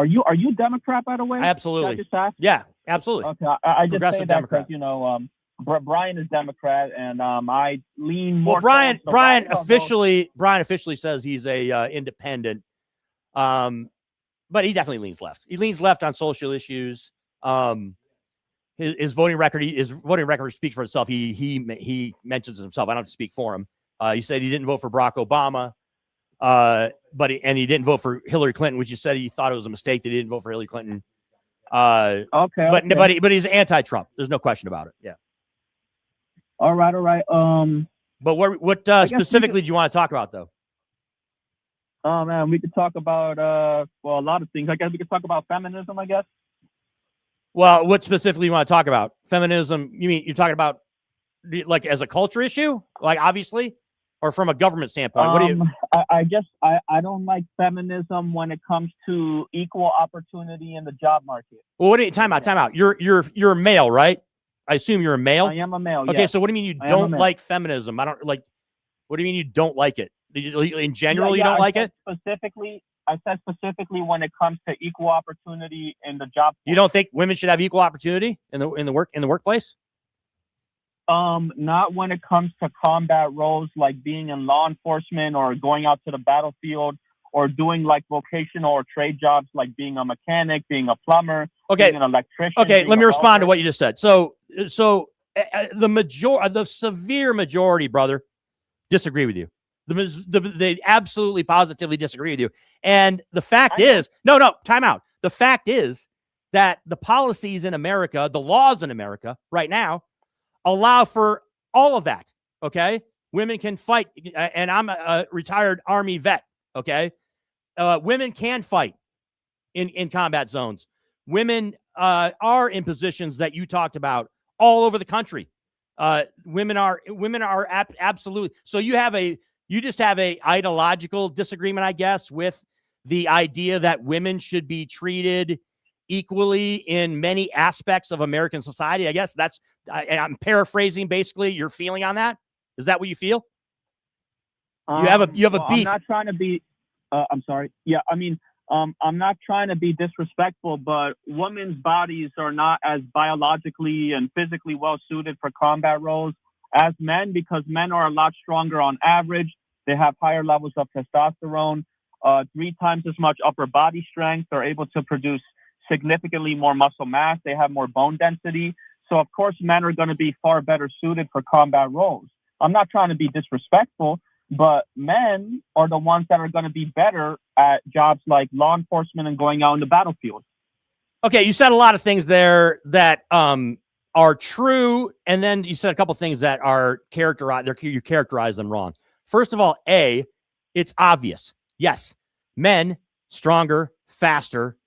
you Democrat, by the way?
Absolutely.
Can I just ask?
Yeah, absolutely.
Okay, I just say
Progressive
that
Democrat.
because Brian is Democrat, and I lean more.
Well, Brian officially says he's a independent, but he definitely leans left. He leans left on social issues. His voting record speaks for itself. He mentions it himself. I don't have to speak for him. He said he didn't vote for Barack Obama, but he didn't vote for Hillary Clinton, which he said he thought it was a mistake that he didn't vote for Hillary Clinton. But he's anti-Trump. There's no question about it. Yeah.
All right.
But what specifically do you want to talk about, though?
Oh man, we could talk about a lot of things. I guess we could talk about feminism. I guess.
Well, what specifically you want to talk about? Feminism? You mean you're talking about like as a culture issue, like obviously, or from a government standpoint? What do you?
I guess I don't like feminism when it comes to equal opportunity in the job market.
Well, what do you? Time out. You're a male, right? I assume you're a male.
I am a male.
Okay,
yes.
So what do you mean you don't like feminism? I don't like. What do you mean you don't like it? In general, you don't like it?
I said specifically when it comes to equal opportunity in the job.
You don't think women should have equal opportunity in the workplace?
not when it comes to combat roles like being in law enforcement or going out to the battlefield or doing like vocational or trade jobs like being a mechanic, being a plumber, being an electrician.
Okay, let me respond to what you just said. So the severe majority, brother, disagree with you. They absolutely positively disagree with you. And the fact is, time out. The fact is that the policies in America, the laws in America right now allow for all of that. Okay. Women can fight. And I'm a retired Army vet. Okay. Women can fight in combat zones. Women are in positions that you talked about all over the country. Women are absolutely. So you just have a ideological disagreement, I guess, with the idea that women should be treated equally in many aspects of American society. I guess I'm paraphrasing basically your feeling on that. Is that what you feel? You have a beef.
I'm not trying to be. I'm sorry. Yeah, I mean, I'm not trying to be disrespectful, but women's bodies are not as biologically and physically well suited for combat roles as men, because men are a lot stronger on average. They have higher levels of testosterone, 3 times as much upper body strength. They're able to produce significantly more muscle mass. They have more bone density. So, of course, men are going to be far better suited for combat roles. I'm not trying to be disrespectful, but men are the ones that are going to be better at jobs like law enforcement and going out in the battlefield.
Okay, you said a lot of things there that are true, and then you said a couple things that are characterized. You characterize them wrong. First of all, it's obvious. Yes, men, stronger, faster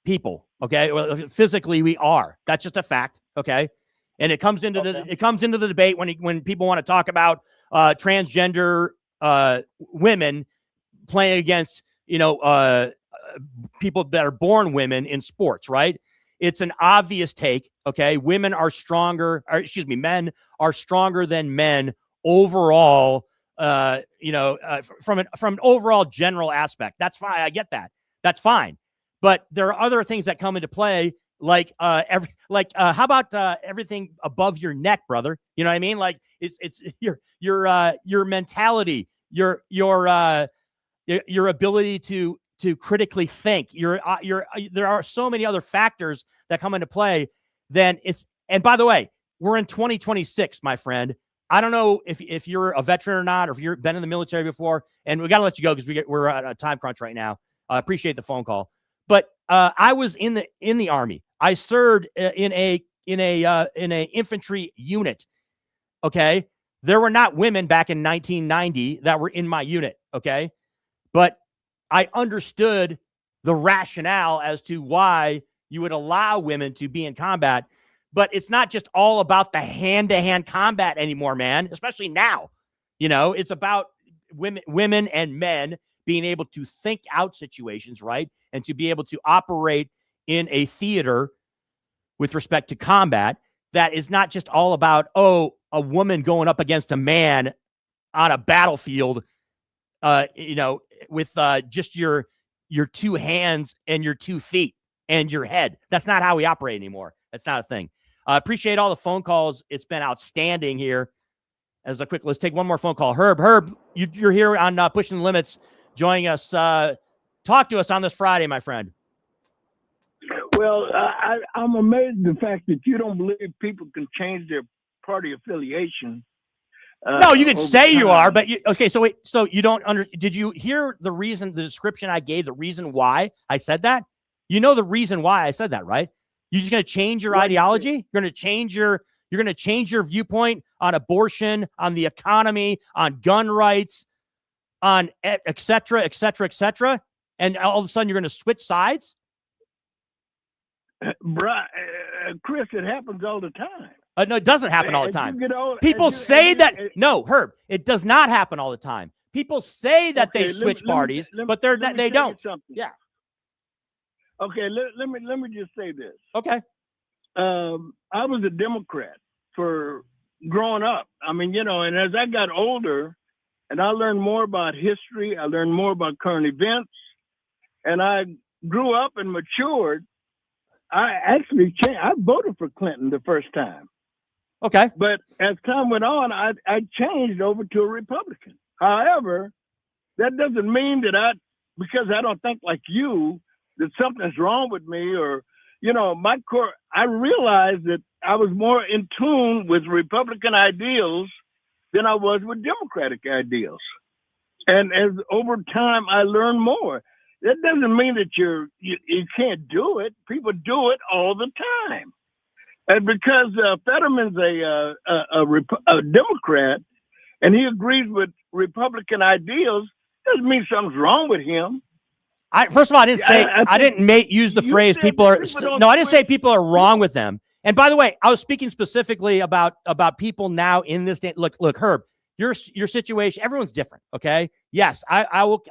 people. Okay, well, physically we are. That's just a fact. Okay, and it comes into the debate when people want to talk about transgender women playing against people that are born women in sports, right? It's an obvious take. Okay, men are stronger than men overall. From an overall general aspect, that's fine. I get that. That's fine. But there are other things that come into play, like how about everything above your neck, brother? You know what I mean? Like it's your mentality, your ability to critically think. There are so many other factors that come into play. And by the way, we're in 2026, my friend. I don't know if you're a veteran or not, or if you've been in the military before, and we got to let you go because we're at a time crunch right now. I appreciate the phone call, but I was in the Army. I served in a infantry unit. Okay, there were not women back in 1990 that were in my unit. Okay, but I understood the rationale as to why you would allow women to be in combat. But it's not just all about the hand-to-hand combat anymore, man, especially now. It's about women and men being able to think out situations, right? And to be able to operate in a theater with respect to combat that is not just all about, a woman going up against a man on a battlefield, with just your 2 hands and your 2 feet and your head. That's not how we operate anymore. That's not a thing. Appreciate all the phone calls. It's been outstanding here. Let's take one more phone call. Herb, you're here on Pushing the Limits, joining us. Talk to us on this Friday, my friend.
Well, I'm amazed at the fact that you don't believe people can change their party affiliation.
No, you can say you are, but so you don't did you hear the description I gave, the reason why I said that? You know the reason why I said that, right? You're just going to change your ideology? You're going to change your viewpoint on abortion, on the economy, on gun rights, on et cetera, et cetera, et cetera. And all of a sudden you're going to switch sides?
Chris, it happens all the time.
No, it doesn't happen all the time. People say that. No, Herb, it does not happen all the time. People say that they switch parties, but they don't. Yeah.
Okay, let me just say this.
Okay.
I was a Democrat for growing up. I mean, and as I got older and I learned more about history, I learned more about current events, and I grew up and matured, I actually changed. I voted for Clinton the first time.
Okay.
But as time went on, I changed over to a Republican. However, that doesn't mean that because I don't think like you, that something's wrong with me or, my core, I realized that I was more in tune with Republican ideals than I was with Democratic ideals. And as over time, I learned more. That doesn't mean that you can't do it. People do it all the time. And because Fetterman's a Democrat and he agrees with Republican ideals, doesn't mean something's wrong with him.
First of all, I didn't say I didn't use the phrase people are. No, I didn't say people are wrong with them. And by the way, I was speaking specifically about people now in this day. Look, Herb, your situation, everyone's different. Okay. Yes, I will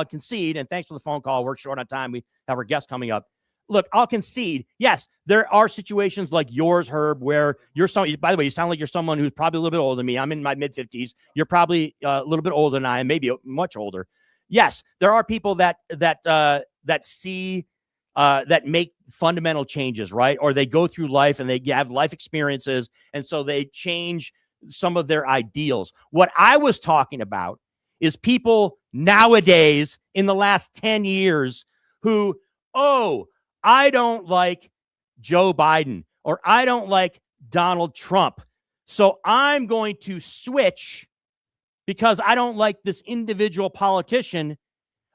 concede. And thanks for the phone call. We're short on time. We have our guest coming up. Look, I'll concede. Yes, there are situations like yours, Herb, where you're by the way, you sound like you're someone who's probably a little bit older than me. I'm in my mid-50s. You're probably a little bit older than I am, maybe much older. Yes, there are people that see that make fundamental changes, right? Or they go through life and they have life experiences, and so they change some of their ideals. What I was talking about is people nowadays in the last 10 years who, I don't like Joe Biden or I don't like Donald Trump, so I'm going to switch because I don't like this individual politician.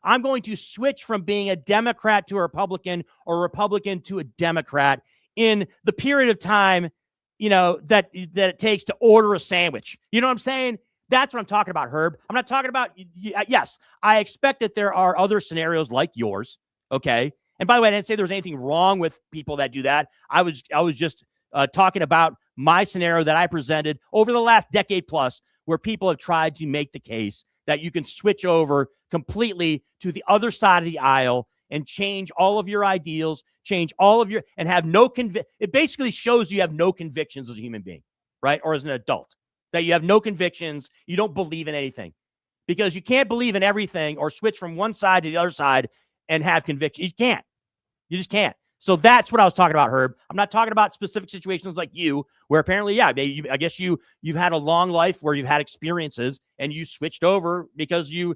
I'm going to switch from being a Democrat to a Republican or a Republican to a Democrat in the period of time, that it takes to order a sandwich. You know what I'm saying? That's what I'm talking about, Herb. I'm not talking about, yes, I expect that there are other scenarios like yours, okay? And by the way, I didn't say there was anything wrong with people that do that. I was just talking about my scenario that I presented over the last decade plus, where people have tried to make the case that you can switch over completely to the other side of the aisle and change all of your ideals, change all of your, and have no it basically shows you have no convictions as a human being, right? Or as an adult, that you have no convictions, you don't believe in anything. Because you can't believe in everything or switch from one side to the other side and have conviction. You can't. You just can't. So that's what I was talking about, Herb. I'm not talking about specific situations like you, where apparently, I guess you've had a long life where you've had experiences and you switched over because you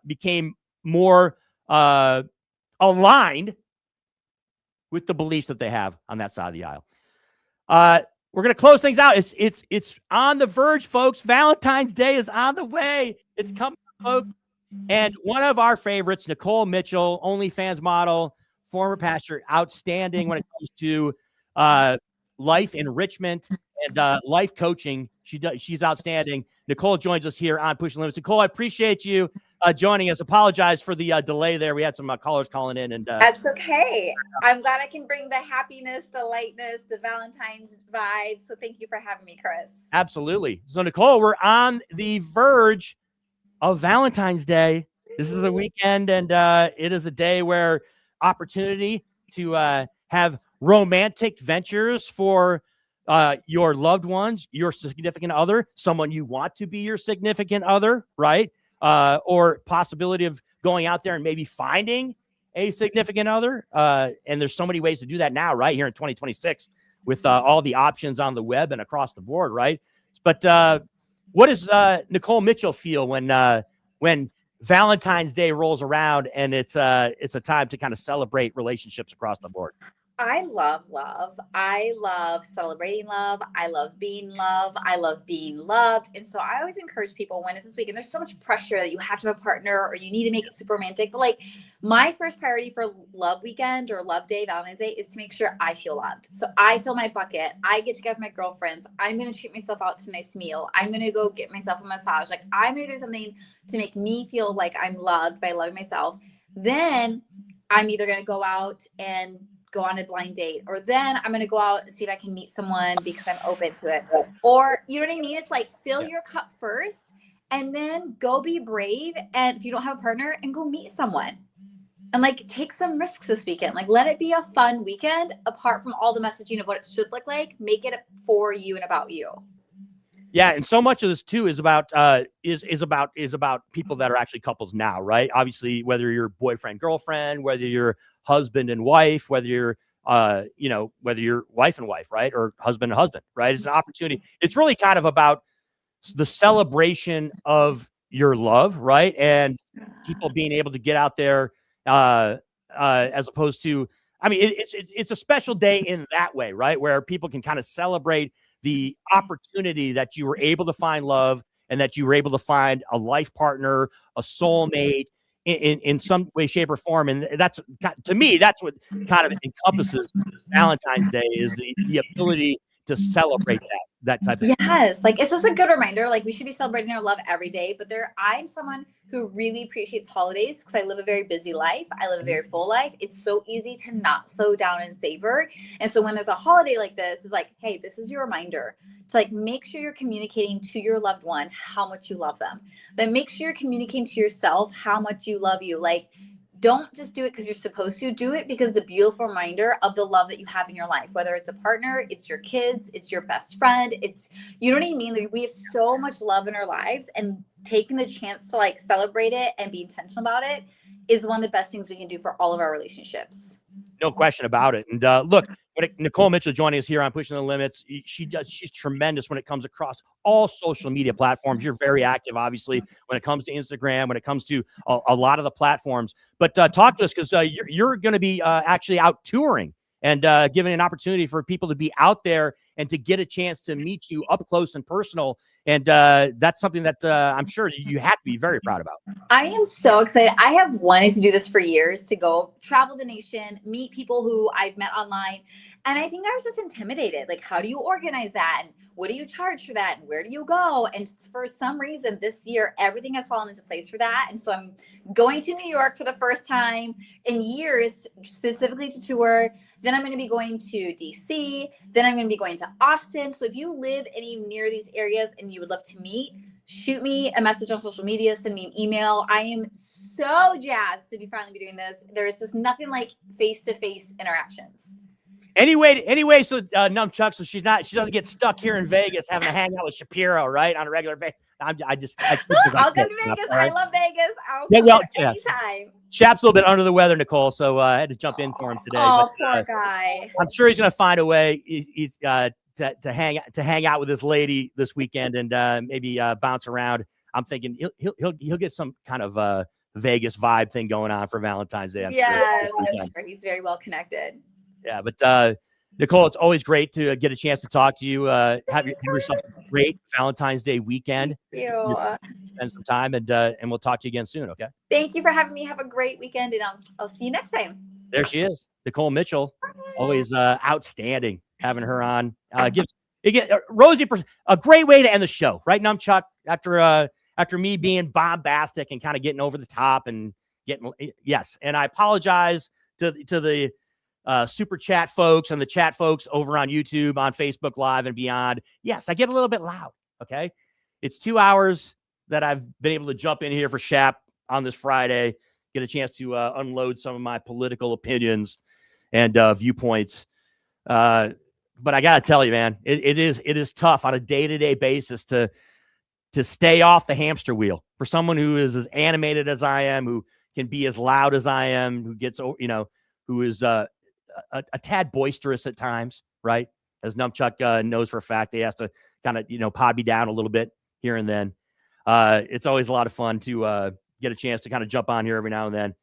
became more aligned with the beliefs that they have on that side of the aisle. We're going to close things out. It's on the verge, folks. Valentine's Day is on the way. It's coming, folks. And one of our favorites, Nicole Mitchell, OnlyFans model, former pastor, outstanding when it comes to life enrichment and life coaching. She's outstanding. Nicole joins us here on Pushing Limits. Nicole, I appreciate you joining us. Apologize for the delay there. We had some callers calling in. And
that's okay. I'm glad I can bring the happiness, the lightness, the Valentine's vibe. So thank you for having me, Chris.
Absolutely. So, Nicole, we're on the verge of Valentine's Day. This is a weekend, and it is a day where opportunity to have romantic ventures for your loved ones, your significant other, someone you want to be your significant other, right? Or possibility of going out there and maybe finding a significant other. And there's so many ways to do that now, right? Here in 2026 with all the options on the web and across the board, right? But what does Nicole Mitchell feel when Valentine's Day rolls around and it's a time to kind of celebrate relationships across the board?
I love love. I love celebrating love. I love being loved. I love being loved. And so I always encourage people when it's this weekend, there's so much pressure that you have to have a partner or you need to make it super romantic. But like my first priority for love weekend or love day, Valentine's Day, is to make sure I feel loved. So I fill my bucket. I get together with my girlfriends. I'm going to treat myself out to a nice meal. I'm going to go get myself a massage. Like I'm going to do something to make me feel like I'm loved by loving myself. Then I'm either going to go out and go on a blind date, or then I'm going to go out and see if I can meet someone because I'm open to it. Or, you know what I mean? It's like fill your cup first and then go be brave. And if you don't have a partner, and go meet someone and like take some risks this weekend. Like let it be a fun weekend apart from all the messaging of what it should look like. Make it for you and about you.
Yeah, and so much of this too is about people that are actually couples now, right? Obviously, whether you're boyfriend, girlfriend, whether you're husband and wife, whether you're whether you're wife and wife, right, or husband and husband, right? It's an opportunity. It's really kind of about the celebration of your love, right, and people being able to get out there, as opposed to, I mean, it's a special day in that way, right, where people can kind of celebrate the opportunity that you were able to find love and that you were able to find a life partner, a soulmate in some way, shape, or form. And that's, to me, that's what kind of encompasses Valentine's Day, is the ability to celebrate that type of
Yes, like it's just a good reminder. Like we should be celebrating our love every day. But I'm someone who really appreciates holidays because I live a very busy life. I live a very full life. It's so easy to not slow down and savor. And so when there's a holiday like this, it's like, hey, this is your reminder to like make sure you're communicating to your loved one how much you love them. Then make sure you're communicating to yourself how much you love you. Like, don't just do it because you're supposed to. Do it because the beautiful reminder of the love that you have in your life, whether it's a partner, it's your kids, it's your best friend, it's, you know what I mean? Like we have so much love in our lives, and taking the chance to like celebrate it and be intentional about it is one of the best things we can do for all of our relationships.
No question about it. And look, Nicole Mitchell joining us here on Pushing the Limits. She's tremendous when it comes across all social media platforms. You're very active, obviously, when it comes to Instagram, when it comes to a lot of the platforms. But talk to us, because you're going to be actually out touring and giving an opportunity for people to be out there and to get a chance to meet you up close and personal. And that's something that I'm sure you have to be very proud about.
I am so excited. I have wanted to do this for years, to go travel the nation, meet people who I've met online. And I think I was just intimidated. Like, how do you organize that? And what do you charge for that? And where do you go? And for some reason this year, everything has fallen into place for that. And so I'm going to New York for the first time in years, specifically to tour. Then I'm going to be going to DC. Then I'm going to be going to Austin. So if you live any near these areas and you would love to meet, shoot me a message on social media, send me an email. I am so jazzed to finally be doing this. There is just nothing like face-to-face interactions.
Anyway, so Numchuck, so she doesn't get stuck here in Vegas having to hang out with Shapiro, right, on a regular basis.
I'll come to Vegas. Right? I love Vegas. I'll come there anytime.
Chap's a little bit under the weather, Nicole, so I had to jump in for him today.
Oh, poor guy.
I'm sure he's going to find a way. He's to hang out with his lady this weekend and maybe bounce around. I'm thinking he'll get some kind of Vegas vibe thing going on for Valentine's Day. I'm
sure he's very well connected.
Yeah, but Nicole, it's always great to get a chance to talk to you. Have yourself a great Valentine's Day weekend.
Thank you.
Spend some time, and we'll talk to you again soon, okay?
Thank you for having me. Have a great weekend, and I'll see you next time.
There she is, Nicole Mitchell. Always outstanding having her on. Rosie a great way to end the show, right, Numchuck? After me being bombastic and kind of getting over the top and getting and I apologize to the super chat folks and the chat folks over on YouTube, on Facebook Live and beyond. Yes, I get a little bit loud. Okay. It's 2 hours that I've been able to jump in here for Shap on this Friday, get a chance to unload some of my political opinions and viewpoints. But I got to tell you, man, it is tough on a day-to-day basis to stay off the hamster wheel for someone who is as animated as I am, who can be as loud as I am, who gets, who is, a tad boisterous at times, right? As Numchuck knows for a fact, he has to kind of, pod me down a little bit here and then. It's always a lot of fun to get a chance to kind of jump on here every now and then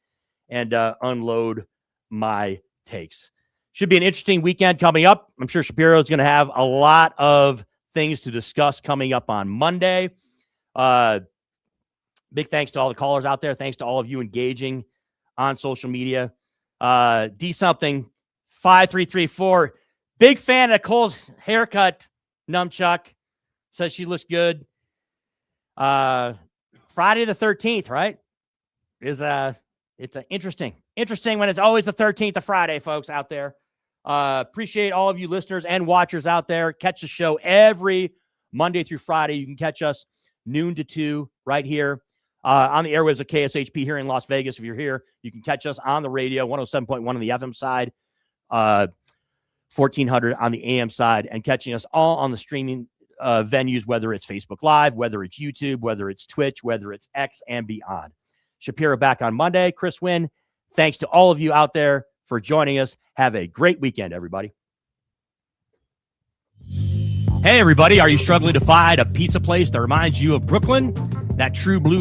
and unload my takes. Should be an interesting weekend coming up. I'm sure Shapiro is going to have a lot of things to discuss coming up on Monday. Big thanks to all the callers out there. Thanks to all of you engaging on social media. D something 5334. Big fan of Nicole's haircut. Numchuck says she looks good. Friday the 13th, right? It's interesting when it's always the 13th of Friday, folks out there. Appreciate all of you listeners and watchers out there. Catch the show every Monday through Friday. You can catch us noon to 2 right here on the airwaves of KSHP here in Las Vegas. If you're here, you can catch us on the radio, 107.1 on the FM side, 1400 on the AM side, and catching us all on the streaming venues, whether it's Facebook Live, whether it's YouTube, whether it's Twitch, whether it's X and beyond. Shapiro back on Monday. Chris Wynn, thanks to all of you out there for joining us. Have a great weekend, everybody. Hey, everybody. Are you struggling to find a pizza place that reminds you of Brooklyn? That true blue